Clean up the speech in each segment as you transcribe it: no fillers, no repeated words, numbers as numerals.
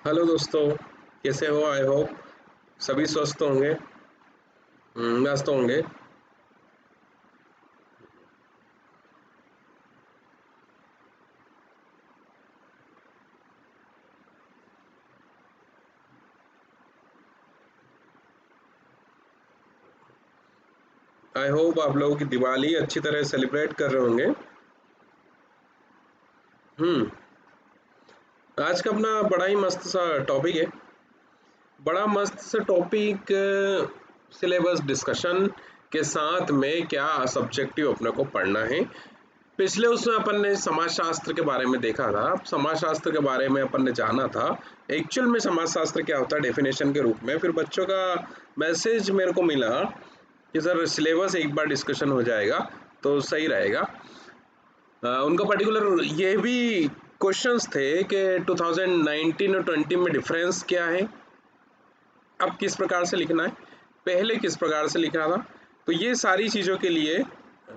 Hello दोस्तों, कैसे हो? आई होप सभी स्वस्थ होंगे। मस्त होंगे। आई होप आप लोगों की दिवाली अच्छी तरह सेलिब्रेट कर रहे होंगे। हम्म आज का अपना बड़ा ही मस्त सा टॉपिक है। बड़ा मस्त सा टॉपिक, सिलेबस डिस्कशन के साथ में क्या सब्जेक्टिव अपने को पढ़ना है। पिछले उसमें अपन ने समाजशास्त्र के बारे में देखा था। समाजशास्त्र के बारे में अपन ने जाना था एक्चुअल में समाजशास्त्र क्या होता है डेफिनेशन के रूप में। फिर बच्चों का मैसेज मेरे को मिला कि सर सिलेबस एक बार डिस्कशन हो जाएगा तो सही रहेगा। उनका पर्टिकुलर ये भी क्वेश्चंस थे कि 2019 और 20 में डिफरेंस क्या है, अब किस प्रकार से लिखना है, पहले किस प्रकार से लिखना था। तो ये सारी चीज़ों के लिए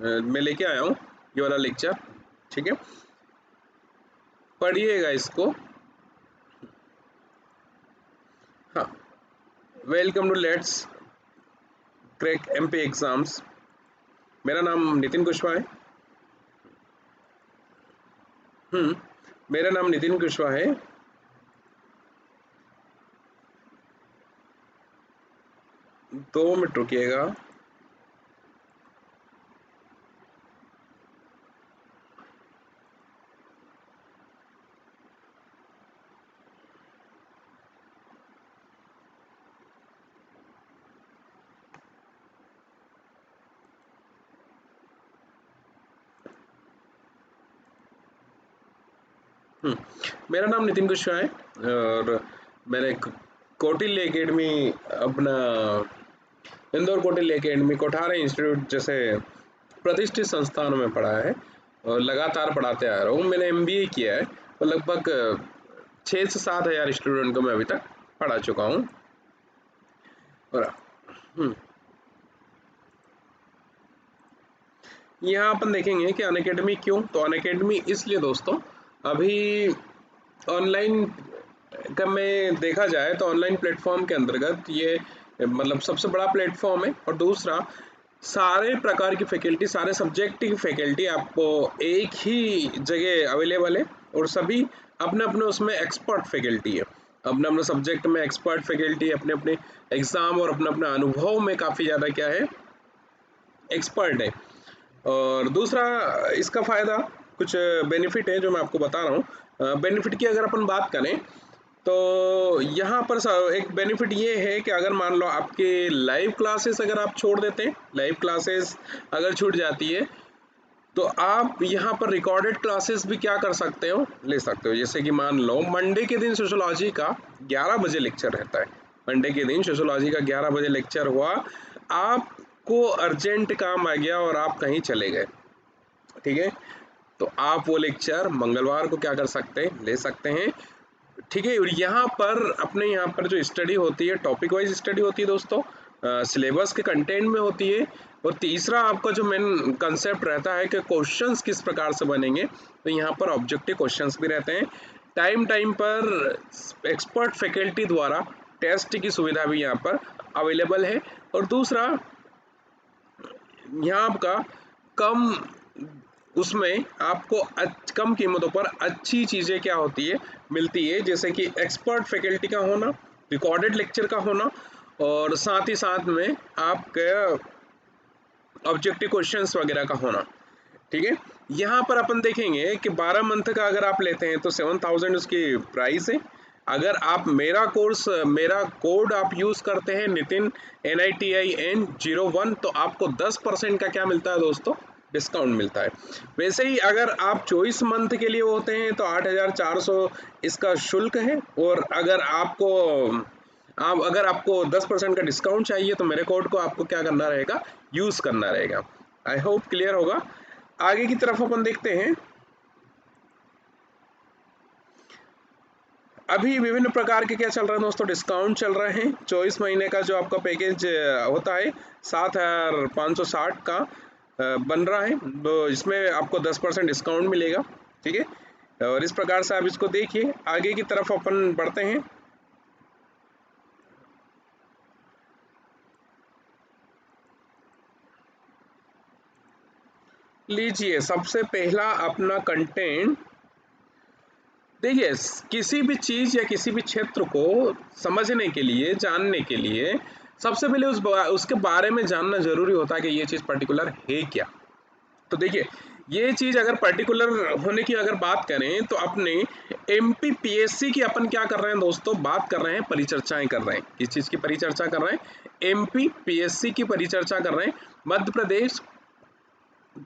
मैं लेके आया हूँ ये वाला लेक्चर। ठीक है, पढ़िएगा इसको। हाँ, welcome to let's crack MP exams. मेरा नाम नितिन कुशवाहा है। हम्म मेरा नाम नितिन कुशवाहा है। 2 मिनट रुकिएगा। मेरा नाम नितिन कुशवाहा है और मैंने कौटिल्य एकेडमी, अपना इंदौर कौटिल्य एकेडमी, कोठार इंस्टीट्यूट जैसे प्रतिष्ठित संस्थानों में पढ़ा है और लगातार पढ़ाते आ रहा हूँ। मैंने एमबीए किया है और लगभग 6 से 7 हज़ार स्टूडेंट को मैं अभी तक पढ़ा चुका हूँ। और हम्म, यहाँ अपन देखेंगे कि अनअकैडमी क्यों। तो अनअकैडमी इसलिए दोस्तों, अभी ऑनलाइन का में देखा जाए तो ऑनलाइन प्लेटफॉर्म के अंतर्गत ये मतलब सबसे बड़ा प्लेटफॉर्म है। और दूसरा, सारे प्रकार की फैकल्टी, सारे सब्जेक्ट की फैकल्टी आपको एक ही जगह अवेलेबल है और सभी अपने अपने उसमें एक्सपर्ट फैकल्टी है। अपने अपने सब्जेक्ट में एक्सपर्ट फैकल्टी अपने अपने एग्जाम और अपने अपने अनुभव में काफ़ी ज़्यादा क्या है, एक्सपर्ट है। और दूसरा, इसका फ़ायदा, कुछ बेनिफिट है जो मैं आपको बता रहा हूँ। बेनिफिट की अगर अपन बात करें तो यहाँ पर एक बेनिफिट ये है कि अगर मान लो आपके लाइव क्लासेस अगर आप छोड़ देते हैं, लाइव क्लासेस अगर छूट जाती है, तो आप यहाँ पर रिकॉर्डेड क्लासेस भी क्या कर सकते हो, ले सकते हो। जैसे कि मान लो मंडे के दिन सोशोलॉजी का 11 बजे लेक्चर रहता है। मंडे के दिन सोशोलॉजी का 11 बजे लेक्चर हुआ, आपको अर्जेंट काम आ गया और आप कहीं चले गए, ठीक है, तो आप वो लेक्चर मंगलवार को क्या कर सकते हैं, ले सकते हैं। ठीक है, और यहाँ पर अपने यहाँ पर जो स्टडी होती है, टॉपिक वाइज स्टडी होती है दोस्तों, सिलेबस के कंटेंट में होती है। और तीसरा आपका जो मेन कंसेप्ट रहता है कि क्वेश्चंस किस प्रकार से बनेंगे, तो यहाँ पर ऑब्जेक्टिव क्वेश्चंस भी रहते हैं। टाइम टाइम पर एक्सपर्ट फैकल्टी द्वारा टेस्ट की सुविधा भी यहाँ पर अवेलेबल है। और दूसरा, यहाँ का कम उसमें आपको कम कीमतों पर अच्छी चीज़ें क्या होती है, मिलती है। जैसे कि एक्सपर्ट फैकल्टी का होना, रिकॉर्डेड लेक्चर का होना, और साथ ही साथ में आपके ऑब्जेक्टिव क्वेश्चंस वगैरह का होना। ठीक है, यहाँ पर अपन देखेंगे कि 12 मंथ का अगर आप लेते हैं तो 7,000 उसकी प्राइस है। अगर आप मेरा कोर्स, मेरा कोड आप यूज़ करते हैं नितिन NITIN01, तो आपको 10% का क्या मिलता है दोस्तों, डिस्काउंट मिलता है। वैसे ही अगर आप 24 मंथ के लिए होते हैं तो 8,400 इसका शुल्क है। और अगर आपको 10% का डिस्काउंट चाहिए तो मेरे कोड को आपको क्या करना रहेगा, यूज़ करना रहेगा। आई होप क्लियर होगा। आगे की तरफ अपन देखते हैं। अभी विभिन्न प्रकार के क्या चल रहा है दोस्तों, डिस्काउंट चल रहे हैं। 24 महीने का जो आपका पैकेज होता है 7,560 का बन रहा है, तो इसमें आपको 10% डिस्काउंट मिलेगा। ठीक है, और इस प्रकार से आप इसको देखिए। आगे की तरफ अपन बढ़ते हैं। लीजिए सबसे पहला अपना कंटेंट। देखिए किसी भी चीज या किसी भी क्षेत्र को समझने के लिए, जानने के लिए सबसे पहले उसके बारे में जानना जरूरी होता है कि ये चीज पर्टिकुलर है क्या। तो देखिए ये चीज अगर पर्टिकुलर होने की अगर बात करें तो अपने एमपीपीएससी की अपन क्या कर रहे हैं दोस्तों, बात कर रहे हैं, परिचर्चाएं कर रहे हैं। किस चीज की परिचर्चा कर रहे हैं? एमपीपीएससी की परिचर्चा कर रहे हैं। मध्य प्रदेश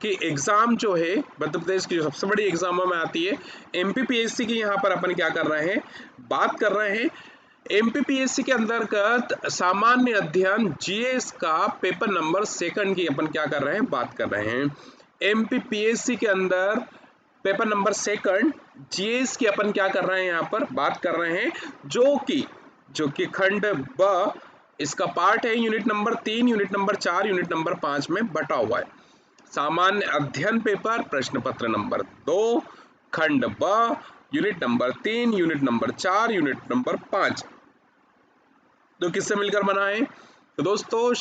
की एग्जाम जो है, मध्य प्रदेश की जो सबसे बड़ी एग्जामों में आती है एमपीपीएससी की, यहाँ पर अपन क्या कर रहे हैं, बात कर रहे हैं। एमपीपीएससी के अंतर्गत सामान्य अध्ययन जीएस का पेपर नंबर 2 की अपन क्या कर रहे हैं, बात कर रहे हैं। एमपीपीएससी के अंदर पेपर नंबर 2 जीएस की अपन क्या कर रहे हैं, यहाँ पर बात कर रहे हैं, जो कि खंड ब इसका पार्ट है, unit number 3, unit number 4, unit number 5 में बटा हुआ है। सामान्य अध्ययन पेपर प्रश्न पत्र नंबर 2 खंड ब unit number 3, unit number 4, unit number 5, तो किससे मिलकर बना है? तो दोस्तों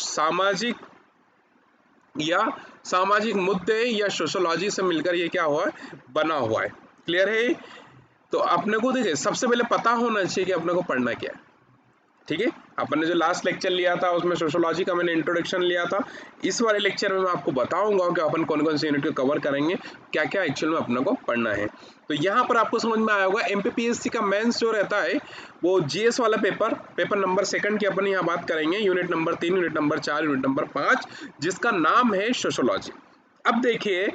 सामाजिक मुद्दे या सोशोलॉजी से मिलकर ये क्या हुआ है, बना हुआ है। क्लियर है? तो अपने को देखिए सबसे पहले पता होना चाहिए कि अपने को पढ़ना क्या है। ठीक है, अपन ने जो लास्ट लेक्चर लिया था उसमें सोशोलॉजी का मैंने इंट्रोडक्शन लिया था। इस वाले लेक्चर में मैं आपको बताऊंगा कि अपन कौन कौन से यूनिट को कवर करेंगे, क्या क्या एक्चुअल में अपने को पढ़ना है। तो यहाँ पर आपको समझ में आया होगा एमपीपीएससी का मेंस जो रहता है वो जीएस वाला पेपर नंबर 2 की अपन यहाँ बात करेंगे, unit number 3, unit number 4, unit number 5, जिसका नाम है सोशोलॉजी। अब देखिए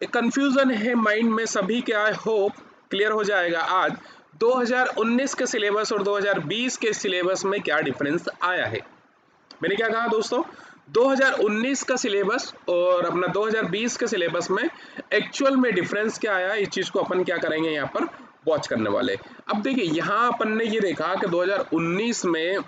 कंफ्यूजन है माइंड में सभी के, आई होप क्लियर हो जाएगा आज 2019 के सिलेबस और 2020 के सिलेबस में क्या डिफरेंस आया है। मैंने क्या कहा दोस्तों, 2019 का सिलेबस और अपना 2020 के सिलेबस में एक्चुअल में डिफरेंस क्या आया, इस चीज को अपन क्या करेंगे यहाँ पर वॉच करने वाले। अब देखिए यहाँ अपन ने ये देखा कि 2019 में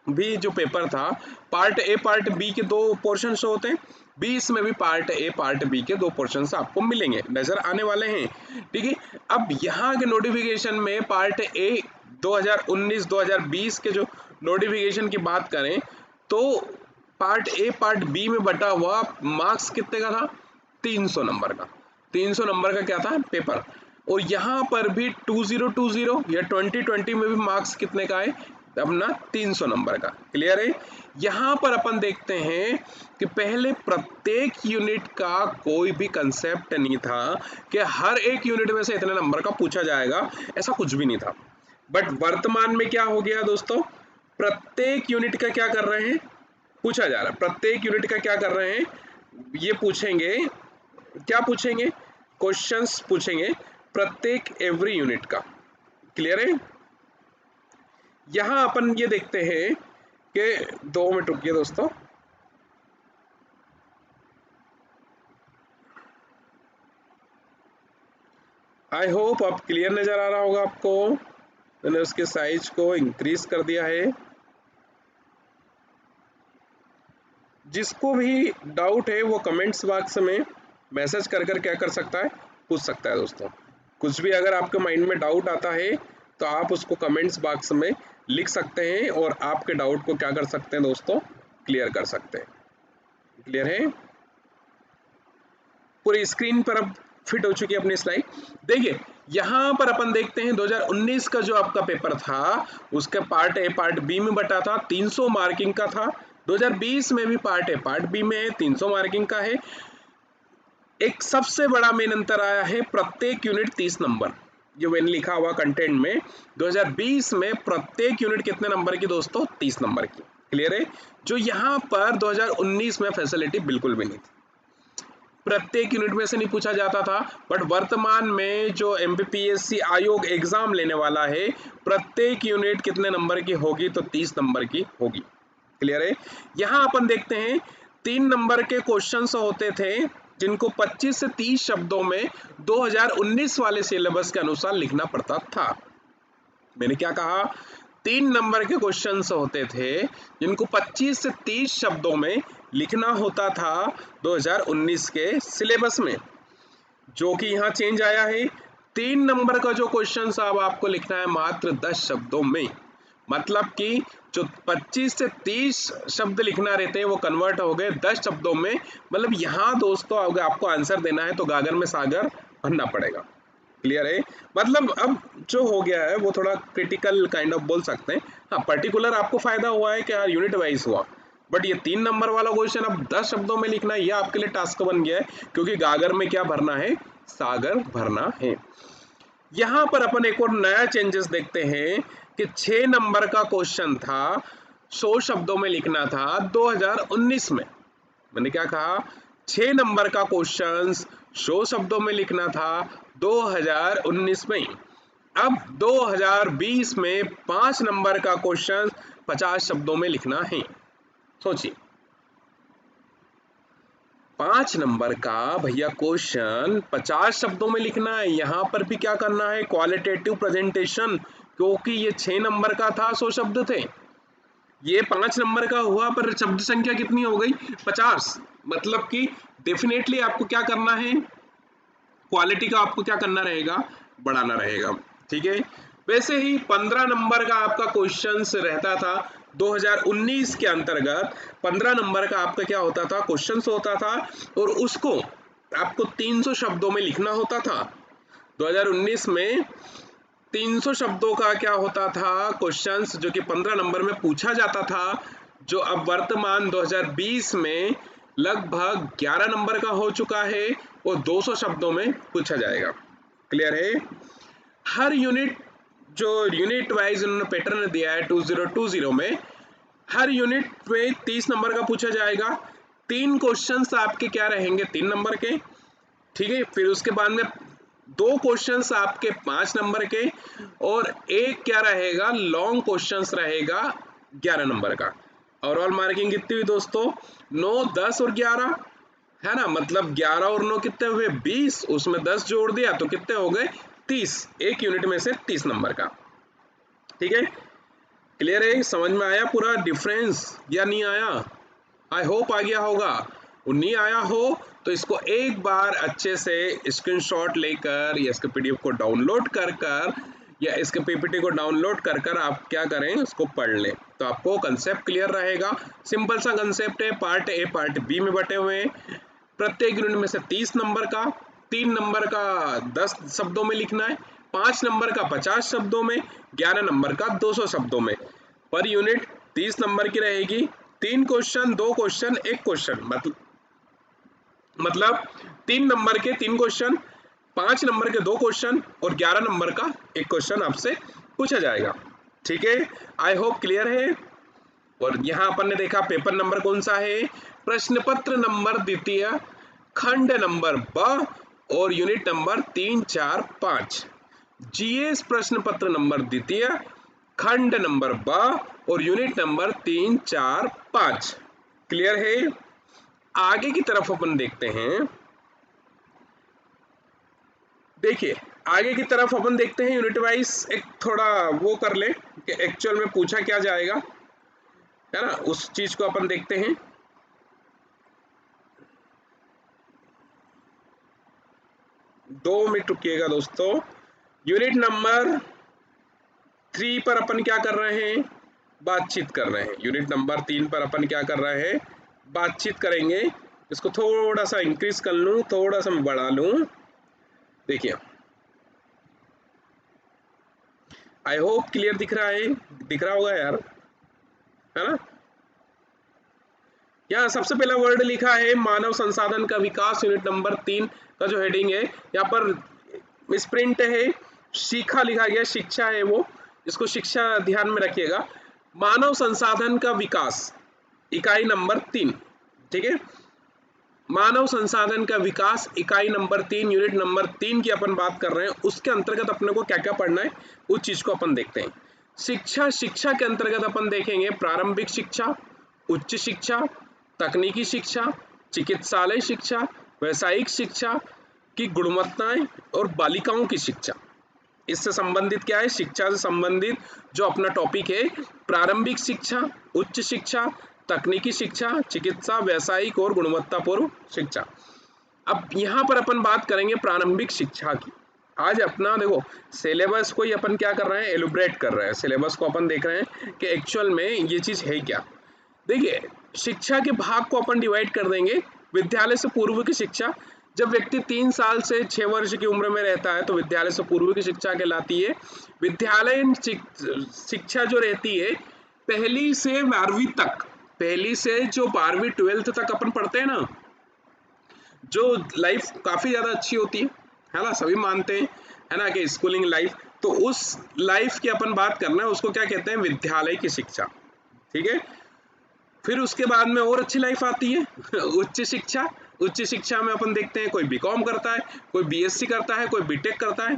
भी जो पेपर था, पार्ट ए पार्ट बी के 2 पोर्शन होते हैं, 20 में भी पार्ट ए पार्ट बी के 2 पोर्शन आपको मिलेंगे, नजर आने वाले हैं। ठीक है, अब यहाँ के नोटिफिकेशन में पार्ट ए 2019-2020 के जो नोटिफिकेशन की बात करें तो पार्ट ए पार्ट बी में बटा हुआ मार्क्स कितने का था, 300 नंबर का। 300 नंबर का क्या था पेपर, और यहाँ पर भी 2020 या 2020 में भी मार्क्स कितने का है, अपना 300 नंबर का। क्लियर है? यहाँ पर अपन देखते हैं कि पहले प्रत्येक यूनिट का कोई भी कंसेप्ट नहीं था कि हर एक यूनिट में से इतने नंबर का पूछा जाएगा, ऐसा कुछ भी नहीं था। बट वर्तमान में क्या हो गया दोस्तों, प्रत्येक यूनिट का क्या कर रहे हैं, पूछा जा रहा है। प्रत्येक यूनिट का क्या कर रहे हैं, ये पूछेंगे, क्या पूछेंगे, क्वेश्चंस पूछेंगे प्रत्येक एवरी यूनिट का। क्लियर है? यहां अपन ये देखते हैं कि 2 मिनट रुकिए दोस्तों, आई होप अब क्लियर नजर आ रहा होगा आपको। मैंने उसके साइज को इंक्रीज कर दिया है। जिसको भी डाउट है वो कमेंट्स बॉक्स में मैसेज कर कर क्या कर सकता है, पूछ सकता है दोस्तों। कुछ भी अगर आपके माइंड में डाउट आता है तो आप उसको कमेंट्स बॉक्स में लिख सकते हैं और आपके डाउट को क्या कर सकते हैं दोस्तों, क्लियर कर सकते हैं। क्लियर है? पूरी स्क्रीन पर अब फिट हो चुकी है अपनी स्लाइड। देखिए यहाँ पर अपन देखते हैं 2019 का जो आपका पेपर था उसके पार्ट ए पार्ट बी में बटा था, 300 मार्किंग का था। 2020 में भी पार्ट ए पार्ट बी में 300 मार्किंग का है। एक सबसे बड़ा मेन अंतर आया है, प्रत्येक यूनिट 30 नंबर, जो मैंने लिखा हुआ कंटेंट में 2020 में प्रत्येक यूनिट कितने नंबर की दोस्तों, 30 नंबर की। क्लियर है? जो यहाँ पर 2019 में फैसिलिटी बिल्कुल भी नहीं थी, प्रत्येक यूनिट में से नहीं पूछा जाता था। बट वर्तमान में जो एमपीपीएससी आयोग एग्जाम लेने वाला है, प्रत्येक यूनिट कितने नंबर की होगी, तो 30 नंबर की होगी। क्लियर है? यहाँ अपन देखते हैं 3 नंबर के क्वेश्चंस होते थे जिनको 25 से 30 शब्दों में 2019 वाले सिलेबस के अनुसार लिखना पड़ता था। मैंने क्या कहा, 3 नंबर के क्वेश्चंस होते थे जिनको 25 से 30 शब्दों में लिखना होता था 2019 के सिलेबस में, जो कि यहाँ चेंज आया है। 3 नंबर का जो क्वेश्चन अब आपको लिखना है मात्र 10 शब्दों में, मतलब कि जो 25 से 30 शब्द लिखना रहते हैं वो कन्वर्ट हो गए 10 शब्दों में। मतलब यहाँ दोस्तों अगर आपको आंसर देना है तो गागर में सागर भरना पड़ेगा। क्लियर है? मतलब अब जो हो गया है वो थोड़ा क्रिटिकल काइंड ऑफ बोल सकते हैं। हाँ, पर्टिकुलर आपको फायदा हुआ है कि यार यूनिट वाइज हुआ, बट ये 3 नंबर वाला क्वेश्चन अब 10 शब्दों में लिखना है, ये आपके लिए टास्क बन गया है, क्योंकि गागर में क्या भरना है, सागर भरना है। यहाँ पर अपन एक और नया चेंजेस देखते हैं कि 6 नंबर का क्वेश्चन था 100 शब्दों में लिखना था 2019 में। मैंने क्या कहा, 6 नंबर का क्वेश्चन 100 शब्दों में लिखना था 2019 में। अब 2020 में 5 नंबर का क्वेश्चन 50 शब्दों में लिखना है। सोचिए, 5 नंबर का भैया क्वेश्चन 50 शब्दों में लिखना है। यहां पर भी क्या करना है, क्वालिटेटिव प्रेजेंटेशन, क्योंकि ये 6 नंबर का था 100 शब्द थे, ये 5 नंबर का हुआ पर शब्द संख्या कितनी हो गई, 50। मतलब कि डेफिनेटली आपको क्या करना है, क्वालिटी का आपको क्या करना रहेगा, बढ़ाना रहेगा। ठीक है? वैसे ही 15 नंबर का आपका क्वेश्चन रहता था 2019 के अंतर्गत। 15 नंबर का आपका क्या होता था, क्वेश्चन होता था, और उसको आपको 300 शब्दों में लिखना होता था। 2019 में 300 शब्दों का क्या होता था, क्वेश्चंस, जो कि 15 नंबर में पूछा जाता था, जो अब वर्तमान 2020 में लगभग 11 नंबर का हो चुका है और 200 शब्दों में पूछा जाएगा। क्लियर है? हर यूनिट, जो यूनिट वाइज उन्होंने पैटर्न दिया है 2020 में, हर यूनिट में 30 नंबर का पूछा जाएगा। 3 क्वेश्चंस आपके क्या रहेंगे, 3 नंबर के। ठीक है? फिर उसके बाद में 2 क्वेश्चंस आपके 5 नंबर के, और एक क्या रहेगा, लॉन्ग क्वेश्चंस रहेगा 11 नंबर का। ओवरऑल मार्किंग कितनी हुई दोस्तों, 9, 10 और 11, है ना। मतलब 11 और 9 कितने हुए, 20, उसमें 10 जोड़ दिया तो कितने हो गए, 30। एक यूनिट में से 30 नंबर का। ठीक है? क्लियर है? समझ में आया पूरा डिफरेंस या नहीं आया? आई होप आ गया होगा। और नहीं आया हो तो इसको एक बार अच्छे से स्क्रीनशॉट लेकर या इसके पीडीएफ को डाउनलोड कर कर या इसके पीपीटी को डाउनलोड कर कर आप क्या करें, उसको पढ़ लें, तो आपको कंसेप्ट क्लियर रहेगा। सिंपल सा कंसेप्ट है, पार्ट ए पार्ट बी में बटे हुए हैं। प्रत्येक यूनिट में से 30 नंबर का, 3 नंबर का 10 शब्दों में लिखना है, 5 नंबर का 50 शब्दों में, 11 नंबर का 200 शब्दों में। पर यूनिट 30 नंबर की रहेगी। 3 क्वेश्चन, 2 क्वेश्चन, 1 क्वेश्चन, मतलब 3 नंबर के 3 क्वेश्चन, 5 नंबर के 2 क्वेश्चन और 11 नंबर का 1 क्वेश्चन आपसे पूछा जाएगा। ठीक है? आई होप क्लियर है। और यहाँ अपन ने देखा पेपर नंबर कौन सा है, प्रश्न पत्र नंबर द्वितीय, खंड नंबर ब और यूनिट नंबर 3, 4, 5। जीएस प्रश्न पत्र नंबर द्वितीय, खंड नंबर ब और यूनिट नंबर 3, 4, 5। क्लियर है? आगे की तरफ अपन देखते हैं। देखिए, आगे की तरफ अपन देखते हैं यूनिट वाइज, एक थोड़ा वो कर ले कि एक्चुअल में पूछा क्या जाएगा, है ना, उस चीज को अपन देखते हैं। 2 मिनट रुकिएगा दोस्तों। यूनिट नंबर 3 पर अपन क्या कर रहे हैं, बातचीत कर रहे हैं। यूनिट नंबर 3 पर अपन क्या कर रहे हैं, बातचीत करेंगे। इसको थोड़ा सा इंक्रीज कर लूं, थोड़ा सा मैं बढ़ा लूं। देखिए, आई होप क्लियर दिख रहा है, दिख रहा होगा यार, है ना। यहाँ सबसे पहला वर्ड लिखा है मानव संसाधन का विकास, यूनिट नंबर 3 का जो हेडिंग है, यहाँ पर स्प्रिंट है, शिक्षा लिखा गया, शिक्षा है वो, इसको शिक्षा ध्यान में रखिएगा। मानव संसाधन का विकास, इकाई नंबर 3। ठीक है? मानव संसाधन का विकास, इकाई नंबर 3, यूनिट नंबर 3 की अपन बात कर रहे हैं। उसके अंतर्गत अपने को क्या क्या पढ़ना है, उस चीज को अपन देखते हैं। शिक्षा, शिक्षा के अंतर्गत अपन देखेंगे प्रारंभिक शिक्षा, उच्च शिक्षा, तकनीकी शिक्षा, चिकित्सालय शिक्षा, व्यावसायिक शिक्षा की गुणवत्ताएं और बालिकाओं की शिक्षा। इससे संबंधित क्या है, शिक्षा से संबंधित जो अपना टॉपिक है, प्रारंभिक शिक्षा, उच्च शिक्षा, तकनीकी शिक्षा, चिकित्सा, व्यावसायिक और गुणवत्तापूर्ण शिक्षा। अब यहाँ पर अपन बात करेंगे प्रारंभिक शिक्षा की। आज अपना देखो सिलेबस को ही अपन क्या कर रहे हैं, एलुब्रेट कर रहे हैं, सिलेबस को अपन देख रहे हैं कि एक्चुअल में ये चीज है क्या। देखिए शिक्षा के भाग को अपन डिवाइड कर देंगे। विद्यालय से पूर्व की शिक्षा, जब व्यक्ति 3 साल से 6 वर्ष की उम्र में रहता है तो विद्यालय से पूर्व की शिक्षा कहलाती है। विद्यालयीन शिक्षा जो रहती है पहली से 12वीं तक, पहली से जो 12वीं 12th तक अपन पढ़ते हैं ना, जो लाइफ काफी ज्यादा अच्छी होती है ना, सभी मानते हैं है ना कि स्कूलिंग लाइफ, तो उस लाइफ की अपन बात करना है, उसको क्या कहते हैं, विद्यालय की शिक्षा। ठीक है, फिर उसके बाद में और अच्छी लाइफ आती है उच्च शिक्षा। उच्च शिक्षा में अपन देखते हैं कोई बीकॉम करता है, कोई बीएससी करता है, कोई बीटेक करता है,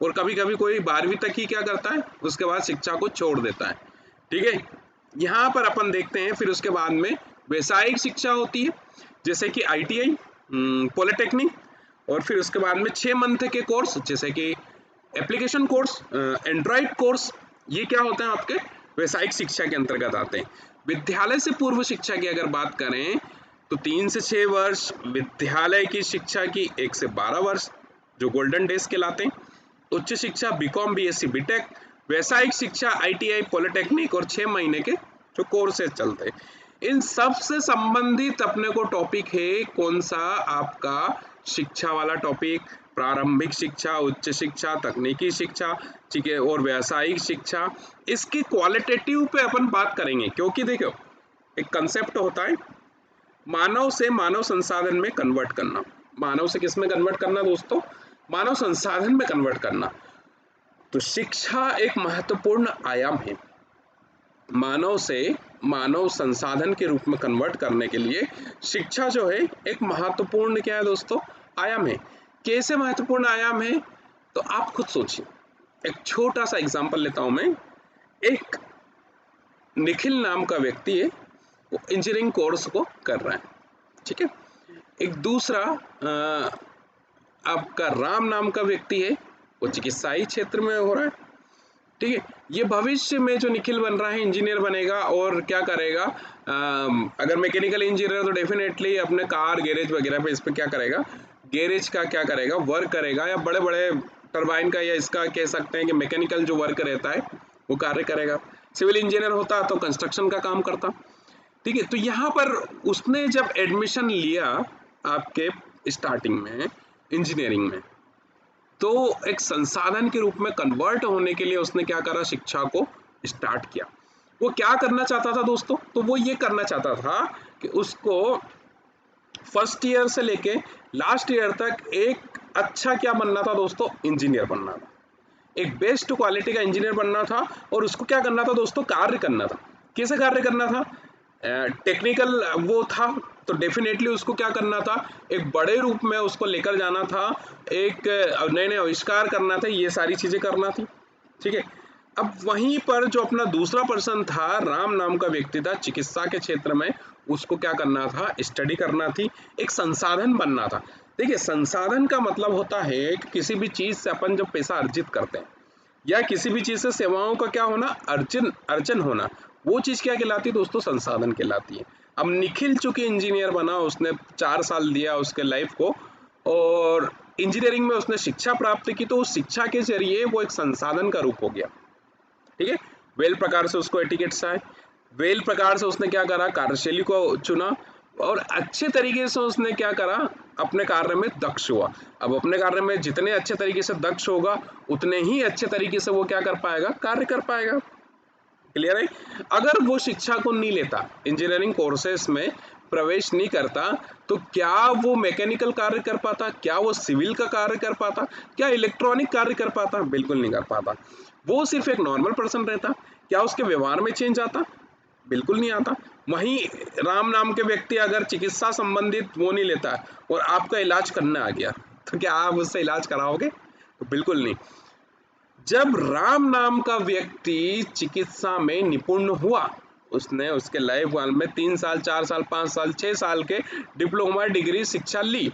और कभी कभी कोई 12वीं तक ही क्या करता है, उसके बाद शिक्षा को छोड़ देता है। ठीक है, यहाँ पर अपन देखते हैं फिर उसके बाद में व्यावसायिक शिक्षा होती है, जैसे कि आईटीआई, पॉलिटेक्निक, और फिर उसके बाद में 6 मंथ के कोर्स जैसे कि एप्लीकेशन कोर्स, एंड्रॉइड कोर्स, ये क्या होते हैं आपके व्यावसायिक शिक्षा के अंतर्गत आते हैं। विद्यालय से पूर्व शिक्षा की अगर बात करें तो 3 से 6 वर्ष विद्यालय की शिक्षा की, 1 से 12 वर्ष जो गोल्डन डेज कहलाते हैं। उच्च शिक्षा बीकॉम बीएससी बीटेक, व्यावसायिक शिक्षा आईटीआई पॉलिटेक्निक, और 6 महीने के जो कोर्सेज चलते हैं। इन सब से संबंधित अपने को टॉपिक है कौन सा, आपका शिक्षा वाला टॉपिक, प्रारंभिक शिक्षा, उच्च शिक्षा, तकनीकी शिक्षा, ठीक है, और व्यावसायिक शिक्षा। इसकी क्वालिटेटिव पे अपन बात करेंगे, क्योंकि देखो एक कंसेप्ट होता है मानव से मानव संसाधन में कन्वर्ट करना। मानव से किस में कन्वर्ट करना दोस्तों, मानव संसाधन में कन्वर्ट करना। तो शिक्षा एक महत्वपूर्ण आयाम है, मानव से मानव संसाधन के रूप में कन्वर्ट करने के लिए शिक्षा जो है एक महत्वपूर्ण क्या है दोस्तों, आयाम है। कैसे महत्वपूर्ण आयाम है, तो आप खुद सोचिए। एक छोटा सा एग्जांपल लेता हूं मैं। एक निखिल नाम का व्यक्ति है, वो इंजीनियरिंग कोर्स को कर रहा है, ठीक है। एक दूसरा आपका राम नाम का व्यक्ति है, वो चिकित्साई क्षेत्र में हो रहा है, ठीक है। ये भविष्य में जो निखिल बन रहा है इंजीनियर बनेगा और क्या करेगा, अगर मैकेनिकल इंजीनियर तो डेफिनेटली अपने कार गैरेज वगैरह पे इस पे क्या करेगा, गैरेज का क्या करेगा, वर्क करेगा, या बड़े बड़े टरबाइन का या इसका कह सकते हैं कि मैकेनिकल जो वर्क रहता है वो कार्य करेगा। सिविल इंजीनियर होता तो कंस्ट्रक्शन का काम करता, ठीक है। तो यहाँ पर उसने जब एडमिशन लिया आपके स्टार्टिंग में इंजीनियरिंग में, तो एक संसाधन के रूप में कन्वर्ट होने के लिए उसने क्या करा, शिक्षा को स्टार्ट किया। वो क्या करना चाहता था दोस्तों, तो वो ये करना चाहता था कि उसको फर्स्ट ईयर से लेके लास्ट ईयर तक एक अच्छा क्या बनना था दोस्तों, इंजीनियर बनना था, एक बेस्ट क्वालिटी का इंजीनियर बनना था। और उसको क्या करना था दोस्तों, कार्य करना था। कैसे कार्य करना था, टेक्निकल वो था तो डेफिनेटली उसको क्या करना था, एक बड़े रूप में उसको लेकर जाना था, एक नए नए आविष्कार करना था, ये सारी चीजें करना थी, ठीक है। अब वहीं पर जो अपना दूसरा पर्सन था, राम नाम का व्यक्ति था, चिकित्सा के क्षेत्र में, उसको क्या करना था, स्टडी करना थी, एक संसाधन बनना था। देखिए संसाधन का मतलब होता है कि किसी भी चीज से अपन जब पैसा अर्जित करते हैं या किसी भी चीज से सेवाओं का क्या होना, अर्जन अर्जन होना, वो चीज क्या कहलाती है दोस्तों, संसाधन कहलाती है। अब निखिल चूंकि इंजीनियर बना, उसने 4 साल दिया उसके लाइफ को, और इंजीनियरिंग में उसने शिक्षा प्राप्त की, तो उस शिक्षा के जरिए वो एक संसाधन का रूप हो गया, ठीक है। वेल प्रकार से उसको एटिकेट्स आए, वेल प्रकार से उसने क्या करा, कार्यशैली को चुना, और अच्छे तरीके से उसने क्या करा, अपने कार्य में दक्ष हुआ। अब अपने कार्य में जितने अच्छे तरीके से दक्ष होगा उतने ही अच्छे तरीके से वो क्या कर पाएगा, कार्य कर पाएगा। क्लियर है। अगर वो शिक्षा को नहीं लेता, इंजीनियरिंग कोर्सेस में प्रवेश नहीं करता, तो क्या वो मैकेनिकल कार्य कर पाता, क्या वो सिविल का कार्य कर पाता, क्या इलेक्ट्रॉनिक कार्य कर पाता, बिल्कुल नहीं कर पाता। वो सिर्फ एक नॉर्मल पर्सन रहता। क्या उसके व्यवहार में चेंज आता, बिल्कुल नहीं आता। वहीं राम नाम के व्यक्ति अगर चिकित्सा संबंधित वो नहीं लेता और आपका इलाज करने आ गया, तो क्या आप उससे इलाज कराओगे, तो बिल्कुल नहीं। जब राम नाम का व्यक्ति चिकित्सा में निपुण हुआ, उसने उसके लाइफ काल में 3 साल 4 साल 5 साल 6 साल के डिप्लोमा डिग्री शिक्षा ली,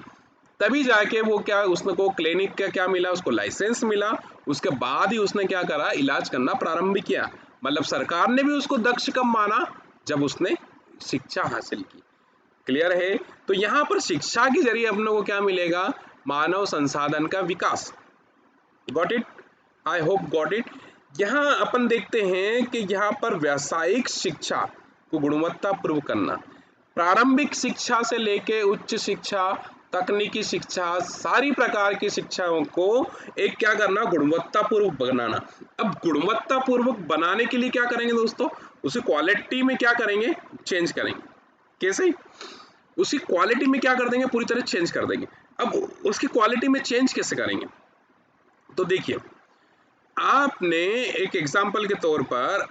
तभी जाके वो क्या, उसने को क्लिनिक का क्या मिला, उसको लाइसेंस मिला। उसके बाद ही उसने क्या करा, इलाज करना प्रारंभ किया। मतलब सरकार ने भी उसको दक्ष कब माना, जब उसने शिक्षा हासिल की। क्लियर है। तो यहाँ पर शिक्षा के जरिए अपने को क्या मिलेगा, मानव संसाधन का विकास, got it, I hope got it. यहाँ अपन देखते हैं कि यहाँ पर व्यावसायिक शिक्षा को गुणवत्तापूर्व करना, प्रारंभिक शिक्षा से लेके उच्च शिक्षा, तकनीकी शिक्षा, सारी प्रकार की शिक्षाओं को एक क्या करना, गुणवत्तापूर्वक बनाना। अब गुणवत्तापूर्वक बनाने के लिए क्या करेंगे दोस्तों, उसी क्वालिटी में क्या करेंगे, चेंज करेंगे। कैसे, उसी क्वालिटी में क्या कर देंगे, पूरी तरह चेंज कर देंगे। अब उसकी क्वालिटी में चेंज कैसे करेंगे, तो देखिए आपने एक एग्जाम्पल के तौर पर,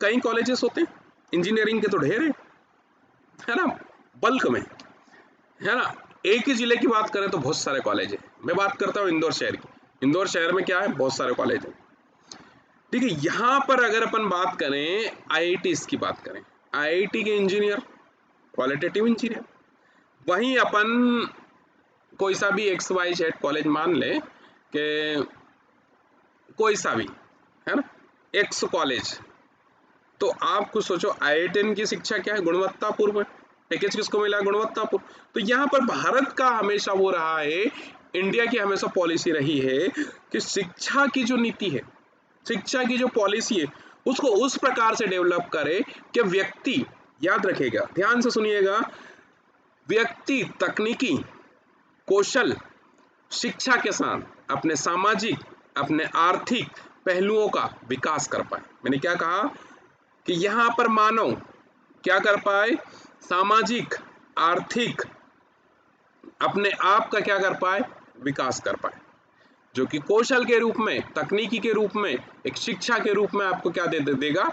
कई कॉलेजेस होते हैं इंजीनियरिंग के तो ढेर है ना, बल्क में, है ना। एक ही जिले की बात करें तो बहुत सारे कॉलेज है। मैं बात करता हूँ इंदौर शहर की, इंदौर शहर में क्या है, बहुत सारे कॉलेज है। ठीक है, यहाँ पर अगर अपन बात करें आईआईटीज की बात करें, आईआईटी के इंजीनियर क्वालिटेटिव इंजीनियर, वहीं अपन कोई सा भी XYZ कॉलेज मान ले कि कोई सा भी, है ना, एक्स कॉलेज, तो आप कुछ सोचो IITN की शिक्षा क्या है, गुणवत्तापूर्ण है। पैकेज किसको मिला, गुणवत्तापूर्ण। तो यहाँ पर भारत का हमेशा वो रहा है, इंडिया की हमेशा पॉलिसी रही है कि शिक्षा की जो नीति है, शिक्षा की जो पॉलिसी है, उसको उस प्रकार से डेवलप करे कि व्यक्ति, याद रखेगा, ध्यान से सुनिएगा, व्यक्ति तकनीकी कौशल शिक्षा के साथ अपने सामाजिक, अपने आर्थिक पहलुओं का विकास कर पाए। मैंने क्या कहा कि यहाँ पर मानव क्या कर पाए, सामाजिक, आर्थिक, अपने आप का क्या कर पाए, विकास कर पाए, जो कि कौशल के रूप में, तकनीकी के रूप में, एक शिक्षा के रूप में आपको क्या देगा,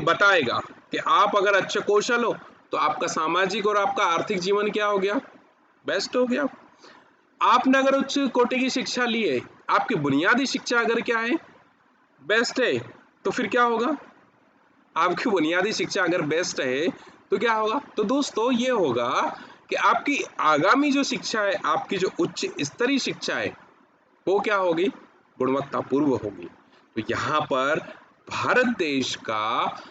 बताएगा कि आप अगर अच्छे कौशल हो तो आपका सामाजिक और आपका आर्थिक जीवन क्या हो गया, बेस्ट हो गया। आपने अगर उच्च कोटि की शिक्षा ली है, आपकी बुनियादी शिक्षा अगर क्या है, बेस्ट है, तो फिर क्या होगा, आपकी बुनियादी शिक्षा अगर बेस्ट है तो क्या होगा, तो दोस्तों ये होगा कि आपकी आगामी जो शिक्षा है, आपकी जो उच्च स्तरीय शिक्षा है, वो क्या होगी, गुणवत्तापूर्व होगी। तो यहाँ पर भारत देश का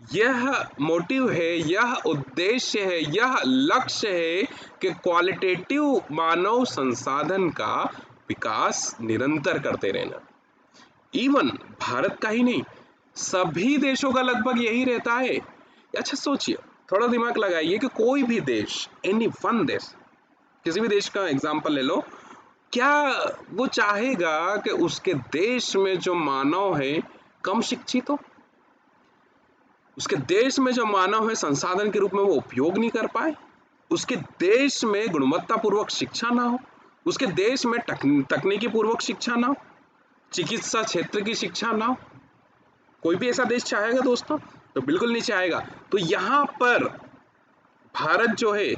यह मोटिव है, यह उद्देश्य है, यह लक्ष्य है कि क्वालिटेटिव मानव संसाधन का विकास निरंतर करते रहना। इवन भारत का ही नहीं, सभी देशों का लगभग यही रहता है। अच्छा सोचिए, थोड़ा दिमाग लगाइए कि कोई भी देश, एनी वन देश, किसी भी देश का एग्जांपल ले लो, क्या वो चाहेगा कि उसके देश में जो मानव है कम शिक्षित हो, उसके देश में जो मानव है संसाधन के रूप में वो उपयोग नहीं कर पाए, उसके देश में गुणवत्तापूर्वक शिक्षा ना हो, उसके देश में तकनीकी पूर्वक शिक्षा ना हो, चिकित्सा क्षेत्र की शिक्षा ना हो, कोई भी ऐसा देश चाहेगा दोस्तों, तो बिल्कुल नहीं चाहेगा। तो यहाँ पर भारत जो है,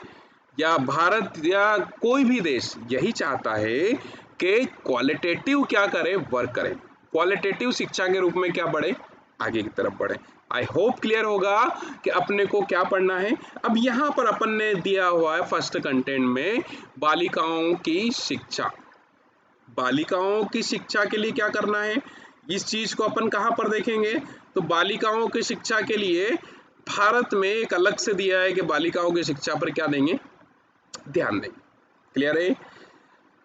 या भारत या कोई भी देश यही चाहता है कि क्वालिटेटिव क्या करे, वर्क करे, क्वालिटेटिव शिक्षा के रूप में क्या बढ़े, आगे की तरफ बढ़े। आई होप क्लियर होगा कि अपने को क्या पढ़ना है। अब यहाँ पर अपन ने दिया हुआ है फर्स्ट कंटेंट में बालिकाओं की शिक्षा। बालिकाओं की शिक्षा के लिए क्या करना है, इस चीज को अपन कहाँ पर देखेंगे, तो बालिकाओं की शिक्षा के लिए भारत में एक अलग से दिया है कि बालिकाओं की शिक्षा पर क्या देंगे, ध्यान देंगे। क्लियर है।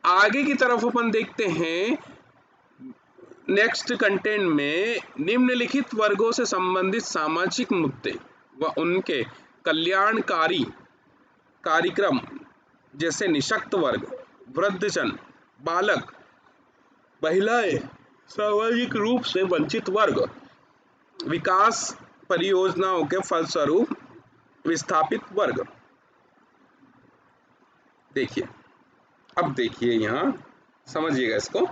आगे की तरफ अपन देखते हैं नेक्स्ट कंटेंट में, निम्नलिखित वर्गों से संबंधित सामाजिक मुद्दे व उनके कल्याणकारी कार्यक्रम, जैसे निशक्त वर्ग, वृद्धजन, बालक, महिलाएं, सामाजिक रूप से वंचित वर्ग, विकास परियोजनाओं के फलस्वरूप विस्थापित वर्ग। देखिए, अब देखिए यहाँ समझिएगा, इसको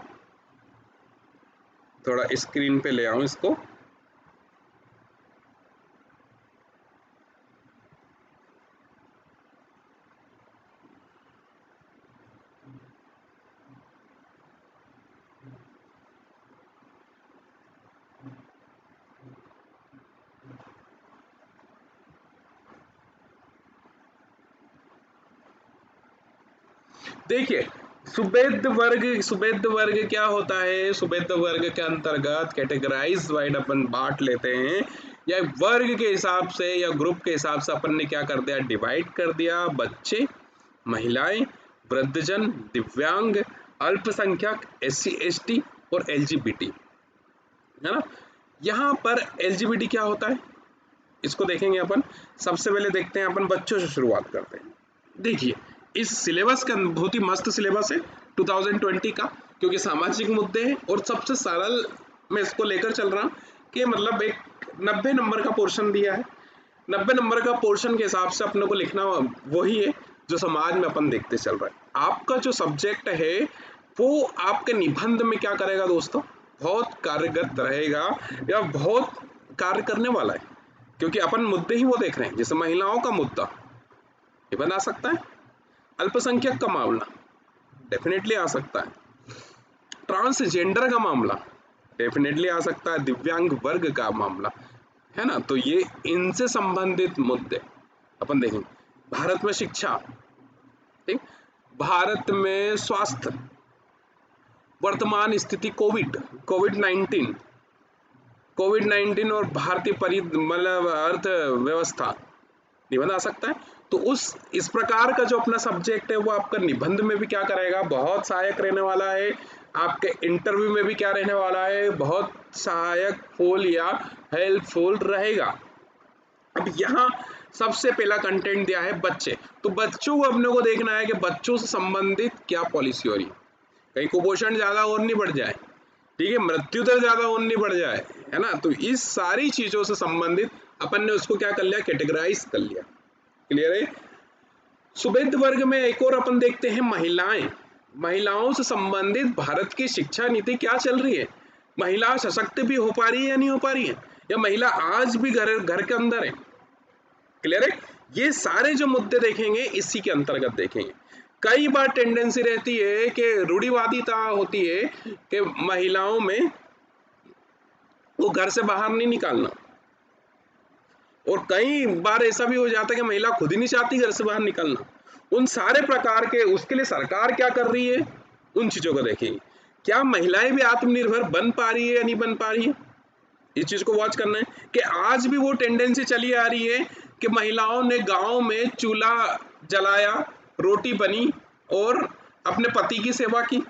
थोड़ा स्क्रीन पे ले आऊं इसको। देखिए, सुबेद वर्ग क्या होता है, सुबेद वर्ग के अंतर्गत कैटेगराइज वाइड अपन बांट लेते हैं, या वर्ग के हिसाब से या ग्रुप के हिसाब से अपन ने क्या कर दिया, डिवाइड कर दिया। बच्चे, महिलाएं, वृद्धजन, दिव्यांग, अल्पसंख्यक, SC ST और LGBT, है ना। यहाँ पर LGBT क्या होता है इसको देखेंगे अपन। सबसे पहले देखते हैं अपन बच्चों से शुरुआत करते हैं। देखिए इस सिलेबस का बहुत ही मस्त सिलेबस है 2020 का, क्योंकि सामाजिक मुद्दे हैं और सबसे सरल मैं इसको लेकर चल रहा हूँ कि मतलब एक 90 नंबर का पोर्शन दिया है। 90 नंबर का पोर्शन के हिसाब से अपने को लिखना वही है जो समाज में अपन देखते चल रहा है। आपका जो सब्जेक्ट है वो आपके निबंध में क्या करेगा दोस्तों, बहुत कार्यगत रहेगा या बहुत कार्य करने वाला है, क्योंकि अपन मुद्दे ही वो देख रहे हैं। जैसे महिलाओं का मुद्दा ये बना सकता है, अल्पसंख्यक का मामला डेफिनेटली आ सकता है, ट्रांसजेंडर का मामला डेफिनेटली आ सकता है, दिव्यांग वर्ग का मामला, है ना। तो ये इनसे संबंधित मुद्दे अपन देखेंगे। भारत में शिक्षा, ठीक, भारत में स्वास्थ्य, वर्तमान स्थिति, कोविड 19 और भारतीय मतलब अर्थव्यवस्था निबंध आ सकता है। तो उस इस प्रकार का जो अपना सब्जेक्ट है वो आपका निबंध में भी क्या करेगा, बहुत सहायक रहने वाला है। आपके इंटरव्यू में भी क्या रहने वाला है, बहुत सहायक फुल या हेल्पफुल रहेगा। अब यहाँ सबसे पहला कंटेंट दिया है बच्चे, तो बच्चों को अपने को देखना है कि बच्चों से संबंधित क्या पॉलिसी हो रही है, कहीं कुपोषण ज्यादा और नहीं बढ़ जाए, ठीक है, मृत्यु दर ज्यादा और नहीं बढ़ जाए, है ना। तो इस सारी चीजों से संबंधित अपन ने उसको क्या कर लिया, कैटेगराइज कर लिया। क्लियर है। सुबेद वर्ग में एक और अपन देखते हैं महिलाएं। महिलाओं से संबंधित भारत की शिक्षा नीति क्या चल रही है, महिला सशक्त भी हो पा रही है या नहीं हो पा रही है, या महिला आज भी घर के अंदर है। क्लियर है। ये सारे जो मुद्दे देखेंगे इसी के अंतर्गत देखेंगे। कई बार टेंडेंसी रहती है कि रूढ़िवादिता होती है कि महिलाओं में वो घर से बाहर नहीं निकालना, और कई बार ऐसा भी हो जाता है कि महिला खुद ही नहीं चाहती घर से बाहर निकलना। उन सारे प्रकार के उसके लिए सरकार क्या कर रही है, उन चीजों को देखेंगे। क्या महिलाएं भी आत्मनिर्भर बन पा रही है या नहीं बन पा रही है, इस चीज को वॉच करना है। कि आज भी वो टेंडेंसी चली आ रही है कि महिलाओं ने गांव में चूल्हा जलाया, रोटी बनी और अपने पति की सेवा की।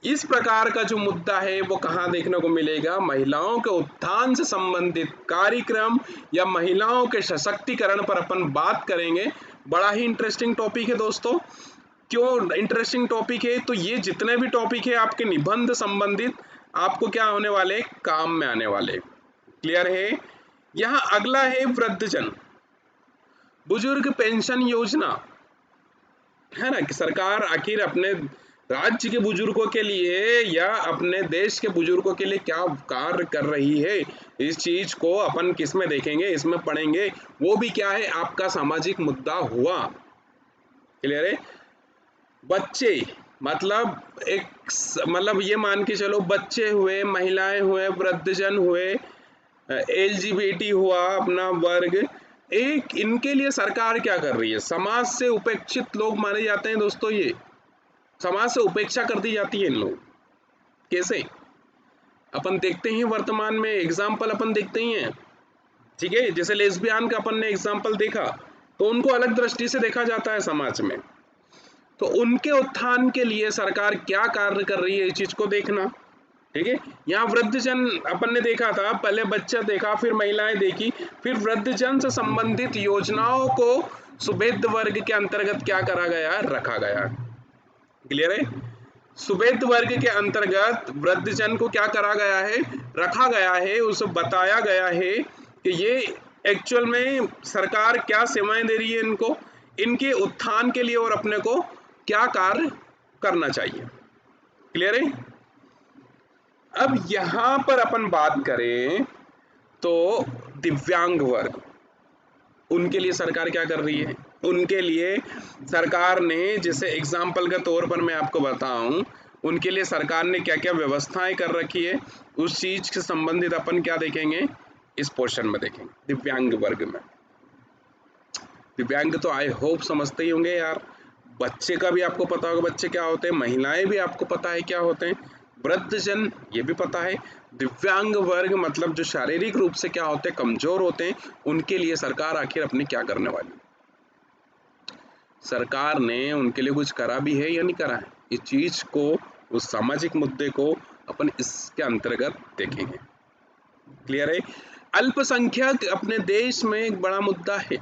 इस प्रकार का जो मुद्दा है वो कहाँ देखने को मिलेगा, महिलाओं के उत्थान से संबंधित कार्यक्रम या महिलाओं के सशक्तिकरण पर अपन बात करेंगे। बड़ा ही इंटरेस्टिंग टॉपिक है दोस्तों। क्यों इंटरेस्टिंग टॉपिक है, तो ये जितने भी टॉपिक है आपके निबंध संबंधित आपको क्या होने वाले, काम में आने वाले। क्लियर है। यहाँ अगला है वृद्धजन बुजुर्ग पेंशन योजना, है ना, कि सरकार आखिर अपने राज्य के बुजुर्गों के लिए या अपने देश के बुजुर्गों के लिए क्या कार्य कर रही है। इस चीज को अपन किस में देखेंगे, इसमें पढ़ेंगे। वो भी क्या है, आपका सामाजिक मुद्दा हुआ। क्लियर है। बच्चे मतलब मतलब ये मान के चलो, बच्चे हुए, महिलाएं हुए, वृद्धजन हुए, LGBT हुआ अपना वर्ग, एक इनके लिए सरकार क्या कर रही है। समाज से उपेक्षित लोग माने जाते हैं दोस्तों, ये समाज से उपेक्षा कर दी जाती है इन लोग। कैसे अपन देखते हैं वर्तमान में एग्जाम्पल अपन देखते ही हैं, ठीक है। जैसे लेस्बियन का अपन ने एग्जाम्पल देखा तो उनको अलग दृष्टि से देखा जाता है समाज में। तो उनके उत्थान के लिए सरकार क्या कार्य कर रही है, इस चीज को देखना। ठीक है। यहाँ वृद्धजन अपन ने देखा था, पहले बच्चा देखा, फिर महिलाएं देखी, फिर वृद्धजन से संबंधित योजनाओं को सुबेद वर्ग के अंतर्गत क्या करा गया, रखा गया। क्लियर है। सुबेद वर्ग के अंतर्गत वृद्धजन को क्या करा गया है, रखा गया है। उसे बताया गया है कि ये एक्चुअल में सरकार क्या सेवाएं दे रही है इनको, इनके उत्थान के लिए और अपने को क्या कार्य करना चाहिए। क्लियर है। अब यहां पर अपन बात करें तो दिव्यांग वर्ग, उनके लिए सरकार क्या कर रही है। उनके लिए सरकार ने, जैसे एग्जाम्पल के तौर पर मैं आपको बताऊं, उनके लिए सरकार ने क्या क्या व्यवस्थाएं कर रखी है, उस चीज से संबंधित अपन क्या देखेंगे, इस पोर्शन में देखेंगे। दिव्यांग वर्ग में, दिव्यांग तो आई होप समझते ही होंगे यार। बच्चे का भी आपको पता होगा बच्चे क्या होते हैं, महिलाएं भी आपको पता है क्या होते हैं, वृद्धजन ये भी पता है। दिव्यांग वर्ग मतलब जो शारीरिक रूप से क्या होते हैं, कमजोर होते हैं, उनके लिए सरकार आखिर अपनी क्या करने वाली। सरकार ने उनके लिए कुछ करा भी है या नहीं करा है, इस चीज को, उस सामाजिक मुद्दे को अपन इसके अंतर्गत देखेंगे। क्लियर है? अल्पसंख्यक अपने देश में एक बड़ा मुद्दा है।